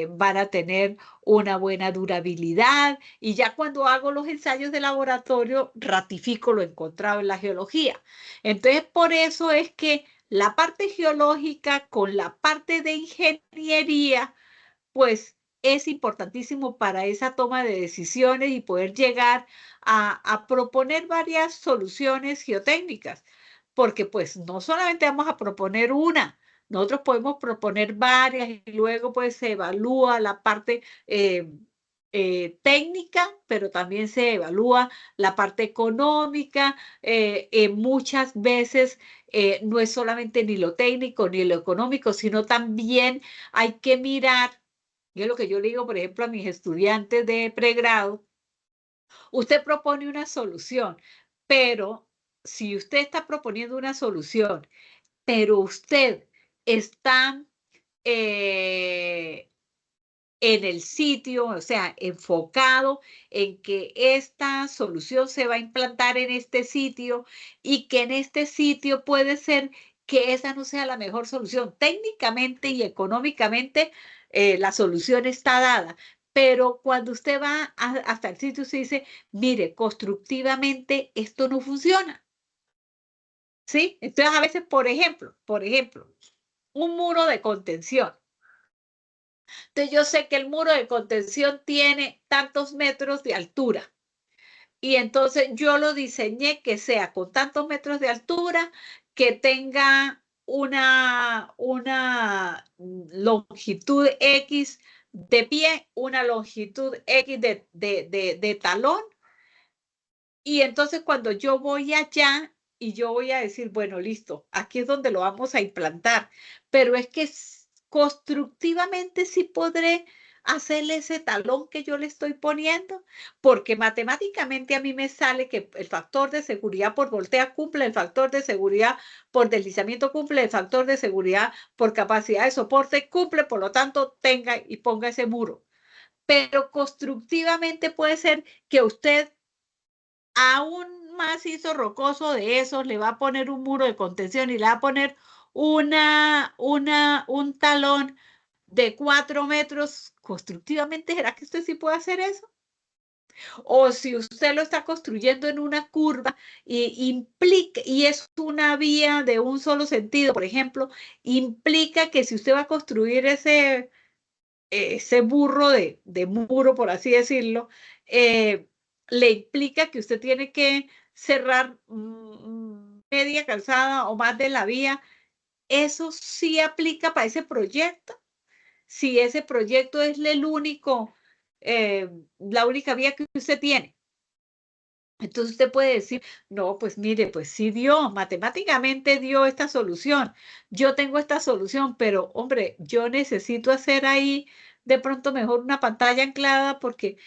van a tener una buena durabilidad, y ya cuando hago los ensayos de laboratorio ratifico lo encontrado en la geología. Entonces por eso es que la parte geológica con la parte de ingeniería, pues es importantísimo para esa toma de decisiones y poder llegar a proponer varias soluciones geotécnicas, porque pues no solamente vamos a proponer una, nosotros podemos proponer varias y luego pues se evalúa la parte técnica, pero también se evalúa la parte económica. Muchas veces no es solamente ni lo técnico ni lo económico, sino también hay que mirar, y es lo que yo le digo, por ejemplo, a mis estudiantes de pregrado, usted propone una solución, pero si usted está proponiendo una solución, pero usted está en el sitio, o sea, enfocado en que esta solución se va a implantar en este sitio y que en este sitio puede ser que esa no sea la mejor solución. Técnicamente y económicamente, la solución está dada. Pero cuando usted va hasta el sitio, se dice, mire, constructivamente esto no funciona. ¿Sí? Entonces, a veces, por ejemplo, un muro de contención. Entonces yo sé que el muro de contención tiene tantos metros de altura y entonces yo lo diseñé que sea con tantos metros de altura, que tenga una longitud X de pie, una longitud X de talón. Y entonces cuando yo voy allá y yo voy a decir, bueno, listo, aquí es donde lo vamos a implantar, pero es que constructivamente sí podré hacerle ese talón que yo le estoy poniendo, porque matemáticamente a mí me sale que el factor de seguridad por voltea cumple, el factor de seguridad por deslizamiento cumple, el factor de seguridad por capacidad de soporte cumple, por lo tanto tenga y ponga ese muro. Pero constructivamente puede ser que usted a un macizo rocoso de esos le va a poner un muro de contención y le va a poner un talón de 4 metros. Constructivamente, ¿será que usted sí puede hacer eso? O si usted lo está construyendo en una curva y es una vía de un solo sentido, por ejemplo, implica que si usted va a construir ese burro de muro, por así decirlo, le implica que usted tiene que cerrar media calzada o más de la vía. Eso sí aplica para ese proyecto. Si ese proyecto es el único, la única vía que usted tiene. Entonces usted puede decir, no, pues mire, pues sí dio, matemáticamente dio esta solución. Yo tengo esta solución, pero hombre, yo necesito hacer ahí de pronto mejor una pantalla anclada porque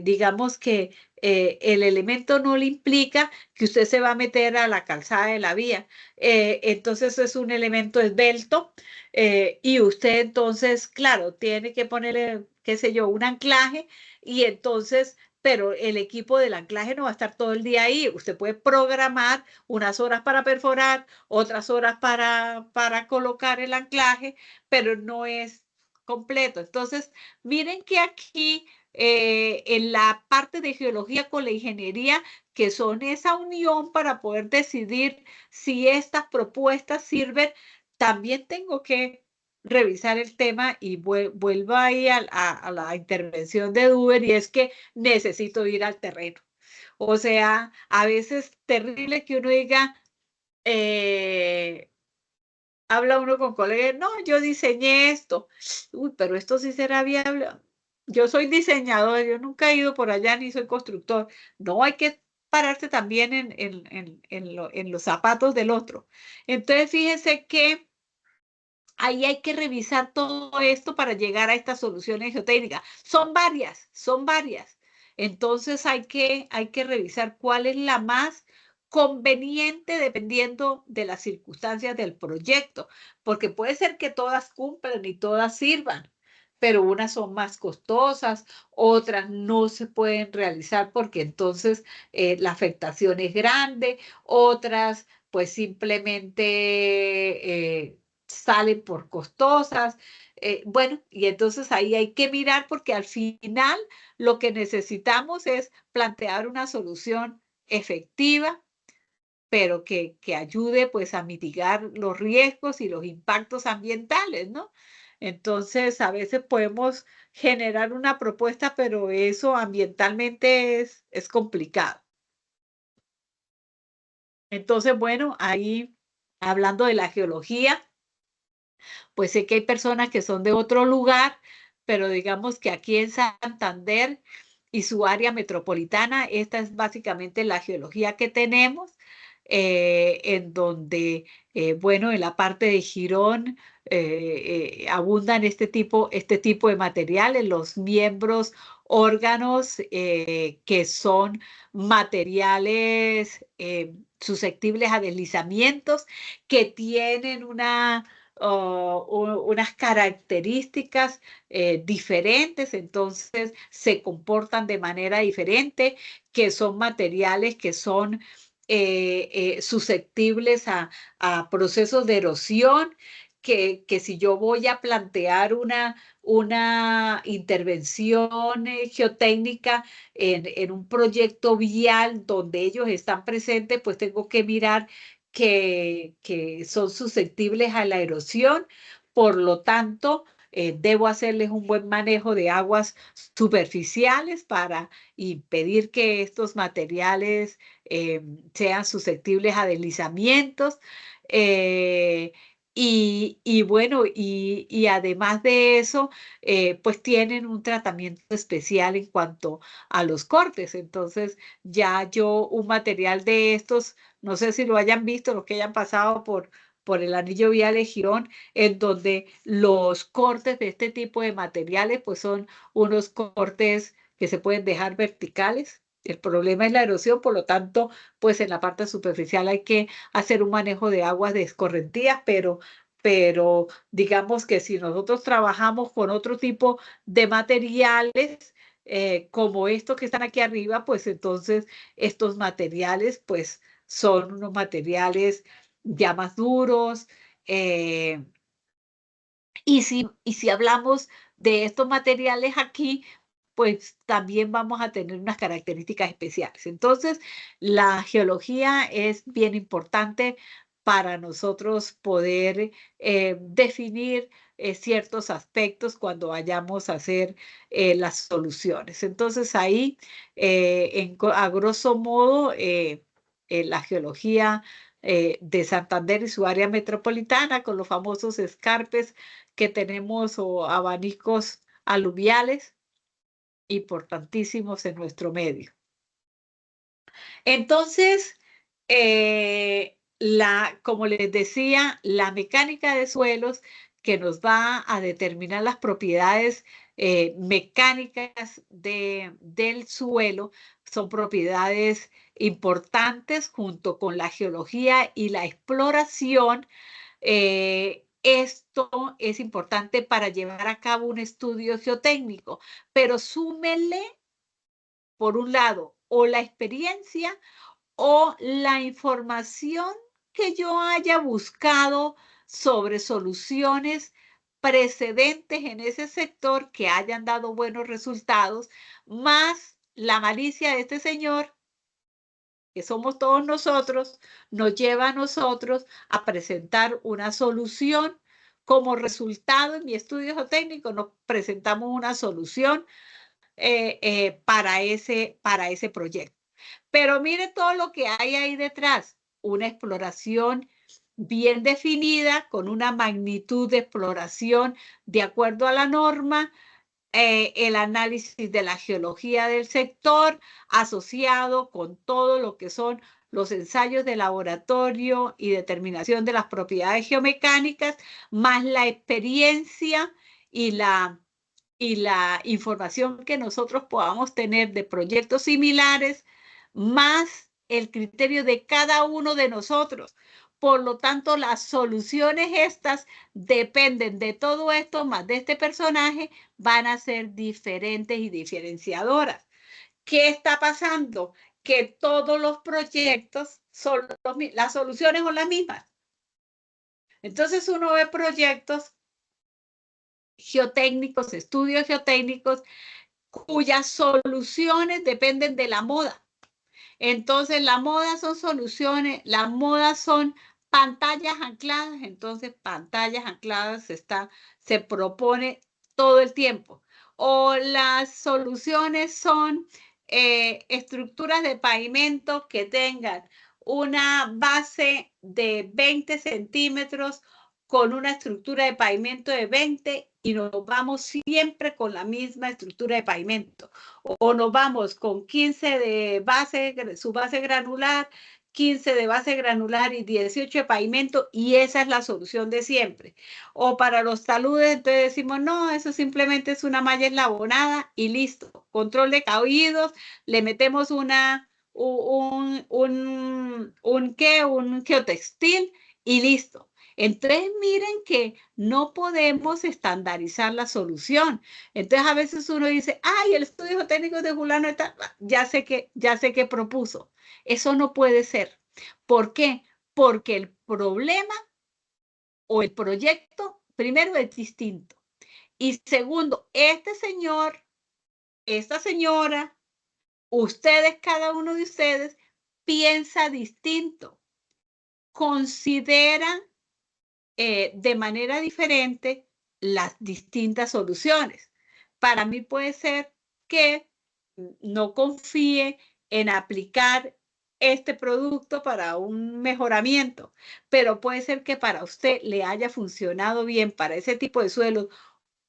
digamos que el elemento no le implica que usted se va a meter a la calzada de la vía. Entonces es un elemento esbelto y usted entonces, claro, tiene que ponerle, qué sé yo, un anclaje y entonces pero el equipo del anclaje no va a estar todo el día ahí. Usted puede programar unas horas para perforar, otras horas para colocar el anclaje, pero no es completo. Entonces, miren que aquí en la parte de geología con la ingeniería, que son esa unión para poder decidir si estas propuestas sirven, también tengo que revisar el tema y vuelvo ahí a la intervención de Duber y es que necesito ir al terreno. O sea, a veces terrible que uno diga, habla uno con colegas, no, yo diseñé esto. Uy, pero esto sí será viable. Yo soy diseñador, yo nunca he ido por allá ni soy constructor. No, hay que pararse también en los zapatos del otro. Entonces, fíjense que ahí hay que revisar todo esto para llegar a estas soluciones geotécnicas. Son varias, son varias. Entonces hay que revisar cuál es la más conveniente dependiendo de las circunstancias del proyecto, porque puede ser que todas cumplan y todas sirvan, pero unas son más costosas, otras no se pueden realizar porque entonces la afectación es grande, otras pues simplemente salen por costosas. Bueno, y entonces ahí hay que mirar porque al final lo que necesitamos es plantear una solución efectiva, pero que ayude pues a mitigar los riesgos y los impactos ambientales, ¿no? Entonces, a veces podemos generar una propuesta, pero eso ambientalmente es complicado. Entonces, bueno, ahí hablando de la geología, pues sé que hay personas que son de otro lugar, pero digamos que aquí en Santander y su área metropolitana, esta es básicamente la geología que tenemos, en donde, bueno, en la parte de Girón abundan este tipo de materiales, los miembros, órganos que son materiales susceptibles a deslizamientos, que tienen unas características diferentes, entonces se comportan de manera diferente, que son materiales que son susceptibles a procesos de erosión, que si yo voy a plantear una intervención geotécnica en un proyecto vial donde ellos están presentes, pues tengo que mirar que son susceptibles a la erosión. Por lo tanto, debo hacerles un buen manejo de aguas superficiales para impedir que estos materiales sean susceptibles a deslizamientos. Y bueno, y además de eso, pues tienen un tratamiento especial en cuanto a los cortes. Entonces, ya yo un material de estos, no sé si lo hayan visto, los que hayan pasado por el anillo vial de Girón, en donde los cortes de este tipo de materiales, pues son unos cortes que se pueden dejar verticales. El problema es la erosión, por lo tanto, pues en la parte superficial hay que hacer un manejo de aguas de escorrentías, pero digamos que si nosotros trabajamos con otro tipo de materiales, como estos que están aquí arriba, pues entonces estos materiales, pues son unos materiales ya más duros. Y si hablamos de estos materiales aquí, pues también vamos a tener unas características especiales. Entonces, la geología es bien importante para nosotros poder definir ciertos aspectos cuando vayamos a hacer las soluciones. Entonces, ahí, a grosso modo, la geología de Santander y su área metropolitana, con los famosos escarpes que tenemos o abanicos aluviales importantísimos en nuestro medio. Entonces, como les decía, la mecánica de suelos que nos va a determinar las propiedades mecánicas del suelo son propiedades importantes junto con la geología y la exploración. Esto es importante para llevar a cabo un estudio geotécnico, pero súmele, por un lado, o la experiencia o la información que yo haya buscado sobre soluciones precedentes en ese sector que hayan dado buenos resultados, más la malicia de este señor, que somos todos nosotros, nos lleva a nosotros a presentar una solución. Como resultado, en mi estudio geotécnico nos presentamos una solución para ese proyecto. Pero mire todo lo que hay ahí detrás, una exploración bien definida, con una magnitud de exploración de acuerdo a la norma, el análisis de la geología del sector asociado con todo lo que son los ensayos de laboratorio y determinación de las propiedades geomecánicas, más la experiencia y la información que nosotros podamos tener de proyectos similares, más el criterio de cada uno de nosotros. Por lo tanto, las soluciones estas dependen de todo esto, más de este personaje, van a ser diferentes y diferenciadoras. ¿Qué está pasando? Que todos los proyectos son las soluciones son las mismas. Entonces uno ve proyectos geotécnicos, estudios geotécnicos, cuyas soluciones dependen de la moda. Entonces, la moda son soluciones, la moda son pantallas ancladas. Entonces, pantallas ancladas se propone todo el tiempo. O las soluciones son estructuras de pavimento que tengan una base de 20 centímetros con una estructura de pavimento de 20 y nos vamos siempre con la misma estructura de pavimento. O nos vamos con 15 de base, su base granular, 15 de base granular y 18 de pavimento, y esa es la solución de siempre. O para los taludes, entonces decimos, no, eso simplemente es una malla eslabonada y listo. Control de caídos, le metemos un geotextil y listo. Entonces, miren que no podemos estandarizar la solución. Entonces, a veces uno dice, ay, el estudio técnico de fulano está, ya sé que propuso. Eso no puede ser. ¿Por qué? Porque el problema o el proyecto, primero, es distinto. Y segundo, este señor, esta señora, ustedes, cada uno de ustedes, piensa distinto. Consideran de manera diferente las distintas soluciones. Para mí puede ser que no confíe en aplicar este producto para un mejoramiento, pero puede ser que para usted le haya funcionado bien para ese tipo de suelos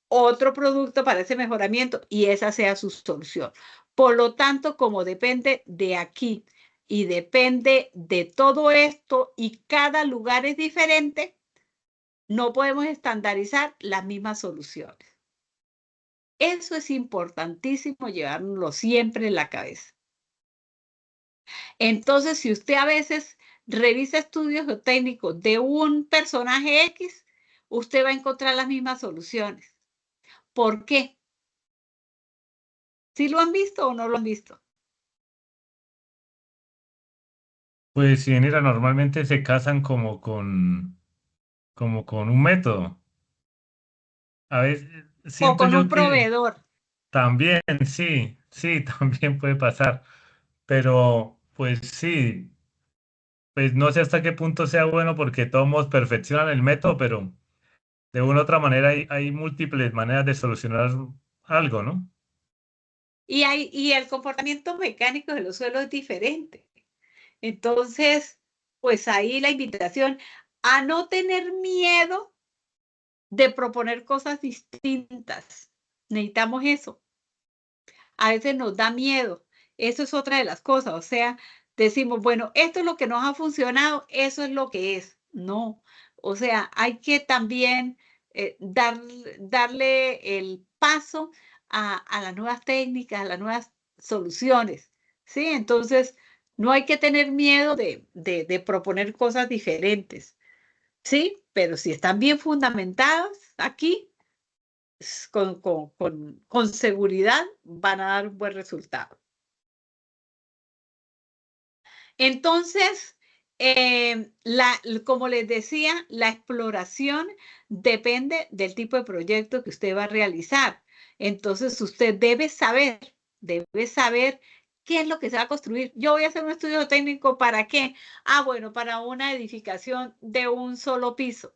otro producto para ese mejoramiento y esa sea su solución. Por lo tanto, como depende de aquí y depende de todo esto y cada lugar es diferente, no podemos estandarizar las mismas soluciones. Eso es importantísimo llevárnoslo siempre en la cabeza. Entonces, si usted a veces revisa estudios geotécnicos de un personaje X, usted va a encontrar las mismas soluciones. ¿Por qué? ¿Sí lo han visto o no lo han visto? Pues sí, mira, normalmente se casan como con un método. A veces O siento con un yo que proveedor. también, sí, sí, también puede pasar. Pero pues sí, pues no sé hasta qué punto sea bueno porque todos perfeccionan el método, pero de una u otra manera hay múltiples maneras de solucionar algo, ¿no? Y el comportamiento mecánico de los suelos es diferente. Entonces, pues ahí la invitación a no tener miedo de proponer cosas distintas. Necesitamos eso. A veces nos da miedo. Eso es otra de las cosas. O sea, decimos, bueno, esto es lo que nos ha funcionado, eso es lo que es. No. O sea, hay que también darle el paso a las nuevas técnicas, a las nuevas soluciones. ¿Sí? Entonces, no hay que tener miedo de proponer cosas diferentes. ¿Sí? Pero si están bien fundamentadas aquí, con seguridad van a dar un buen resultado. Entonces, como les decía, la exploración depende del tipo de proyecto que usted va a realizar. Entonces, usted debe saber qué es lo que se va a construir. Yo voy a hacer un estudio técnico, ¿para qué? Ah, bueno, para una edificación de un solo piso.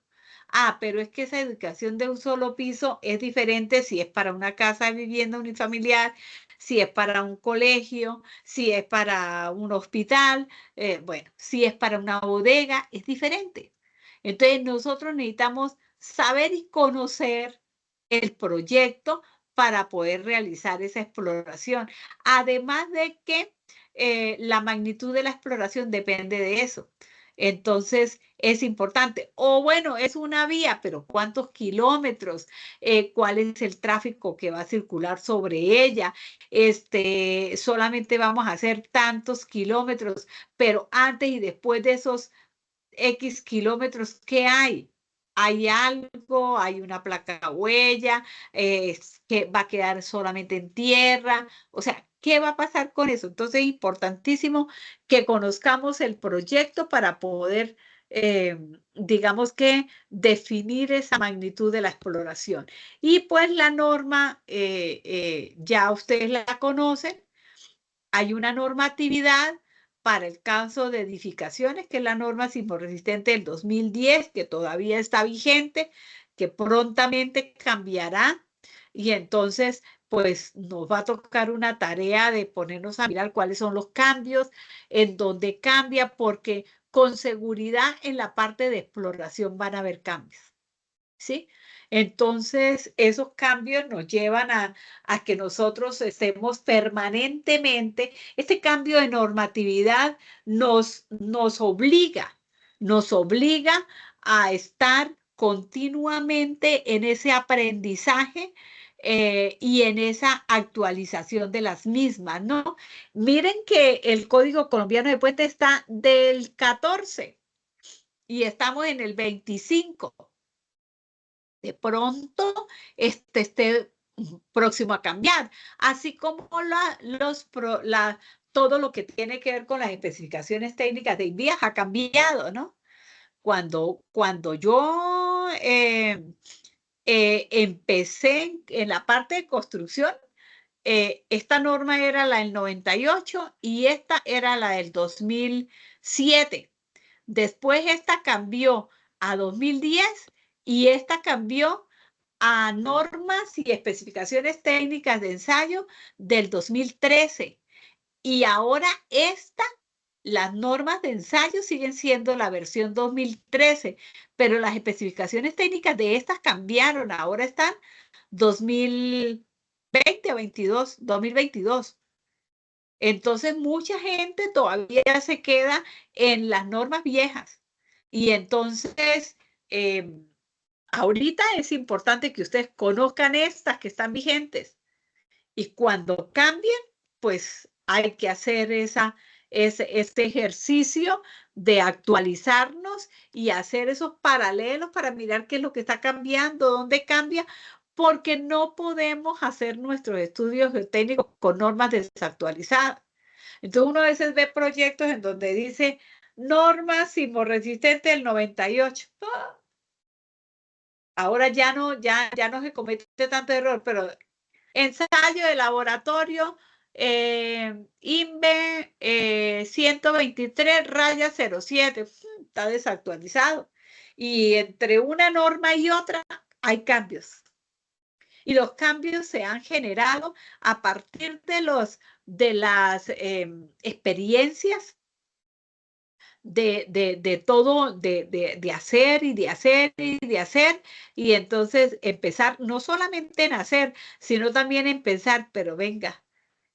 Ah, pero es que esa edificación de un solo piso es diferente si es para una casa de vivienda unifamiliar, si es para un colegio, si es para un hospital, bueno, si es para una bodega, es diferente. Entonces, nosotros necesitamos saber y conocer el proyecto para poder realizar esa exploración. Además de que la magnitud de la exploración depende de eso. Entonces, es importante. O bueno, es una vía, pero ¿cuántos kilómetros? ¿Cuál es el tráfico que va a circular sobre ella? Solamente vamos a hacer tantos kilómetros, pero antes y después de esos X kilómetros, ¿qué hay? ¿Hay algo? ¿Hay una placa huella? ¿Que va a quedar solamente en tierra? O sea, ¿qué va a pasar con eso? Entonces es importantísimo que conozcamos el proyecto para poder, digamos que, definir esa magnitud de la exploración. Y pues la norma, ya ustedes la conocen, hay una normatividad para el caso de edificaciones, que es la norma sismorresistente del 2010, que todavía está vigente, que prontamente cambiará. Y entonces, pues nos va a tocar una tarea de ponernos a mirar cuáles son los cambios, en dónde cambia, porque con seguridad en la parte de exploración van a haber cambios. ¿sí? Entonces, esos cambios nos llevan a que nosotros estemos permanentemente, este cambio de normatividad nos obliga a estar continuamente en ese aprendizaje y en esa actualización de las mismas, ¿no? Miren que el Código Colombiano de Puentes está del 14 y estamos en el 25. De pronto esté próximo a cambiar, así como todo lo que tiene que ver con las especificaciones técnicas de INVIAS ha cambiado, ¿no? Cuando yo empecé en la parte de construcción, esta norma era la del 98 y esta era la del 2007. Después esta cambió a 2010 y esta cambió a normas y especificaciones técnicas de ensayo del 2013. Y ahora las normas de ensayo siguen siendo la versión 2013, pero las especificaciones técnicas de estas cambiaron. Ahora están 2020 o 2022. Entonces, mucha gente todavía se queda en las normas viejas. Y entonces, ahorita es importante que ustedes conozcan estas que están vigentes. Y cuando cambien, pues hay que hacer este ejercicio de actualizarnos y hacer esos paralelos para mirar qué es lo que está cambiando, dónde cambia, porque no podemos hacer nuestros estudios geotécnicos con normas desactualizadas. Entonces uno a veces ve proyectos en donde dice normas sismorresistentes del 98. Ahora ya no se comete tanto error, pero ensayo de laboratorio INVE 123-07, está desactualizado. Y entre una norma y otra hay cambios. Y los cambios se han generado a partir de las experiencias de todo, de hacer y de hacer y de hacer, y entonces empezar no solamente en hacer, sino también en pensar, pero venga,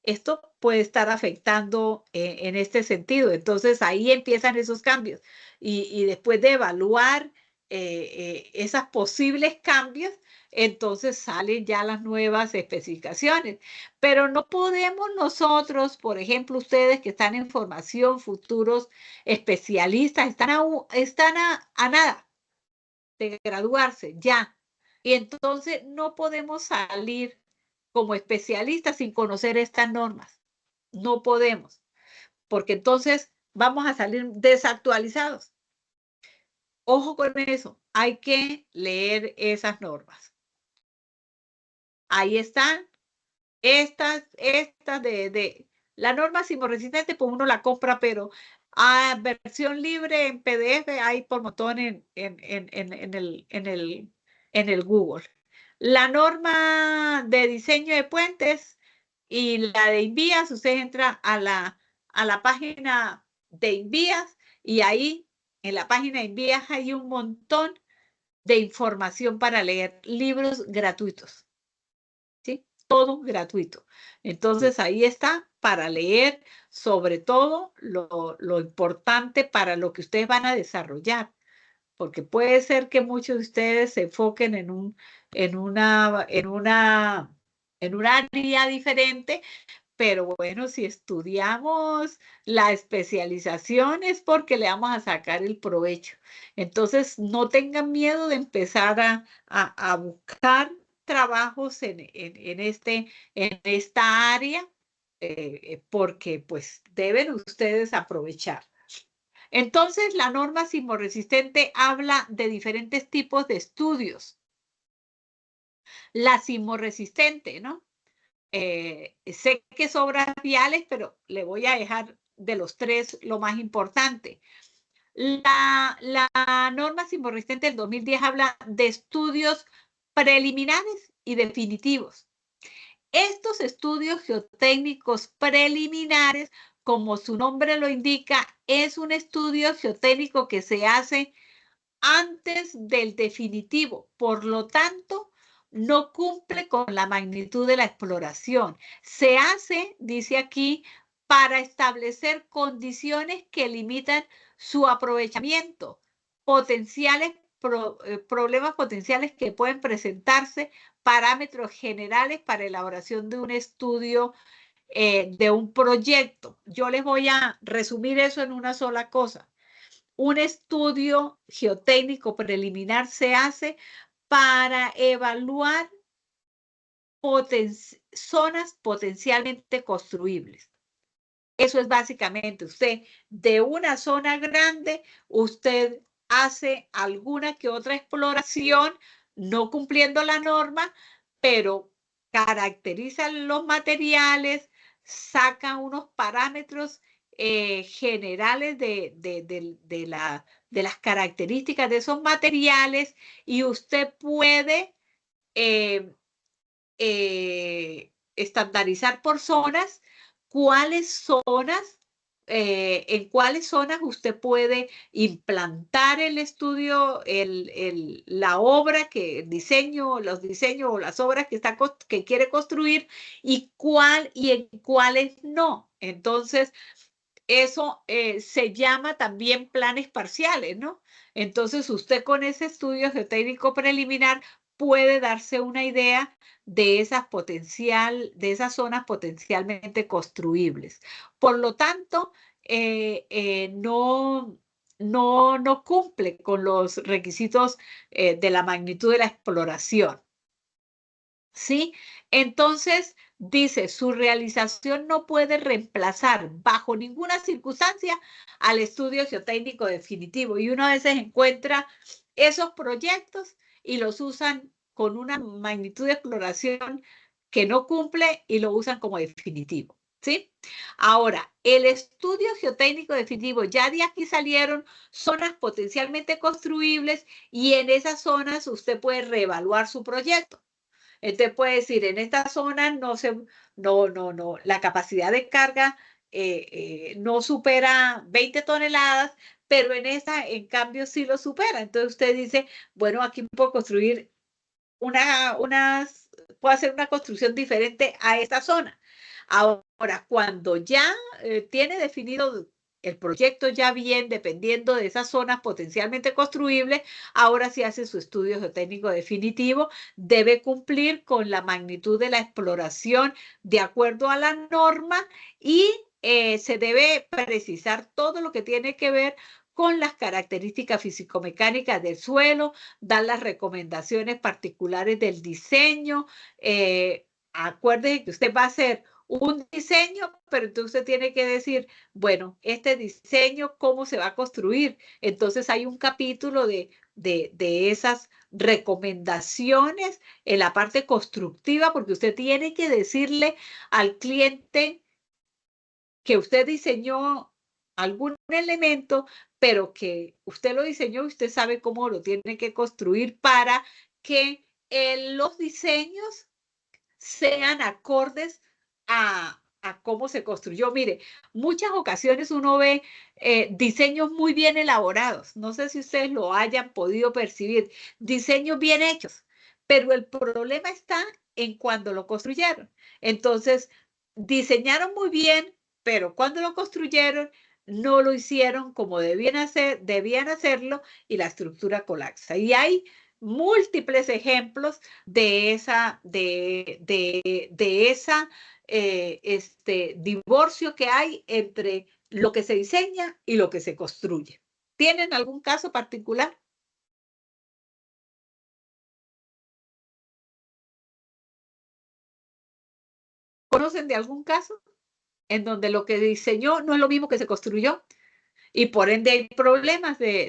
esto puede estar afectando en este sentido. Entonces ahí empiezan esos cambios y después de evaluar esos posibles cambios, entonces salen ya las nuevas especificaciones. Pero no podemos nosotros, por ejemplo, ustedes que están en formación, futuros especialistas, están a nada de graduarse ya. Y entonces no podemos salir como especialistas sin conocer estas normas. No podemos, porque entonces vamos a salir desactualizados. Ojo con eso, hay que leer esas normas. Ahí están estas de la norma sismorresistente, pues uno la compra, pero a versión libre en PDF hay por montón en el Google. La norma de diseño de puentes y la de INVIAS, usted entra a la página de INVIAS y ahí en la página de INVIAS hay un montón de información para leer, libros gratuitos, ¿sí? Todo gratuito. Entonces ahí está para leer sobre todo lo importante para lo que ustedes van a desarrollar, porque puede ser que muchos de ustedes se enfoquen en un área diferente, pero bueno, si estudiamos la especialización es porque le vamos a sacar el provecho. Entonces, no tengan miedo de empezar a buscar trabajos en esta área, porque pues deben ustedes aprovechar. Entonces, la norma sismorresistente habla de diferentes tipos de estudios. La sismorresistente, ¿no? Sé que son obras viales, pero le voy a dejar de los tres lo más importante. La norma sismorresistente del 2010 habla de estudios preliminares y definitivos. Estos estudios geotécnicos preliminares, como su nombre lo indica, es un estudio geotécnico que se hace antes del definitivo. Por lo tanto, no cumple con la magnitud de la exploración. Se hace, dice aquí, para establecer condiciones que limitan su aprovechamiento, problemas potenciales que pueden presentarse, parámetros generales para elaboración de un estudio, de un proyecto. Yo les voy a resumir eso en una sola cosa. Un estudio geotécnico preliminar se hace para evaluar zonas potencialmente construibles. Eso es básicamente, usted de una zona grande, usted hace alguna que otra exploración, no cumpliendo la norma, pero caracteriza los materiales, saca unos parámetros generales de las características de esos materiales, y usted puede estandarizar por zonas en cuáles zonas usted puede implantar el estudio, la obra, los diseños o las obras que quiere construir, y en cuáles no. Entonces, eso se llama también planes parciales, ¿no? Entonces, usted con ese estudio geotécnico preliminar puede darse una idea de esas zonas potencialmente construibles. Por lo tanto, no cumple con los requisitos de la magnitud de la exploración. ¿Sí? Entonces, dice, su realización no puede reemplazar bajo ninguna circunstancia al estudio geotécnico definitivo. Y uno a veces encuentra esos proyectos y los usan con una magnitud de exploración que no cumple y lo usan como definitivo. ¿Sí? Ahora, el estudio geotécnico definitivo, ya de aquí salieron zonas potencialmente construibles, y en esas zonas usted puede reevaluar su proyecto. Entonces puede decir, en esta zona la capacidad de carga no supera 20 toneladas, pero en esta, en cambio, sí lo supera. Entonces usted dice, bueno, aquí puedo construir puedo hacer una construcción diferente a esta zona. Ahora, cuando ya tiene definido el proyecto ya bien, dependiendo de esas zonas potencialmente construibles, ahora sí hace su estudio geotécnico definitivo, debe cumplir con la magnitud de la exploración de acuerdo a la norma, y se debe precisar todo lo que tiene que ver con las características físico-mecánicas del suelo, dar las recomendaciones particulares del diseño. Acuérdese que usted va a hacer un diseño, pero entonces usted tiene que decir, bueno, este diseño, ¿cómo se va a construir? Entonces hay un capítulo de esas recomendaciones en la parte constructiva, porque usted tiene que decirle al cliente que usted diseñó algún elemento, pero que usted lo diseñó y usted sabe cómo lo tiene que construir para que los diseños sean acordes a cómo se construyó. Mire, muchas ocasiones uno ve diseños muy bien elaborados. No sé si ustedes lo hayan podido percibir. Diseños bien hechos. Pero el problema está en cuando lo construyeron. Entonces, diseñaron muy bien, pero cuando lo construyeron, no lo hicieron como debían hacerlo, y la estructura colapsa. Y hay múltiples ejemplos de esa divorcio que hay entre lo que se diseña y lo que se construye. ¿Tienen algún caso particular? ¿Conocen de algún caso en donde lo que diseñó no es lo mismo que se construyó, y por ende hay problemas de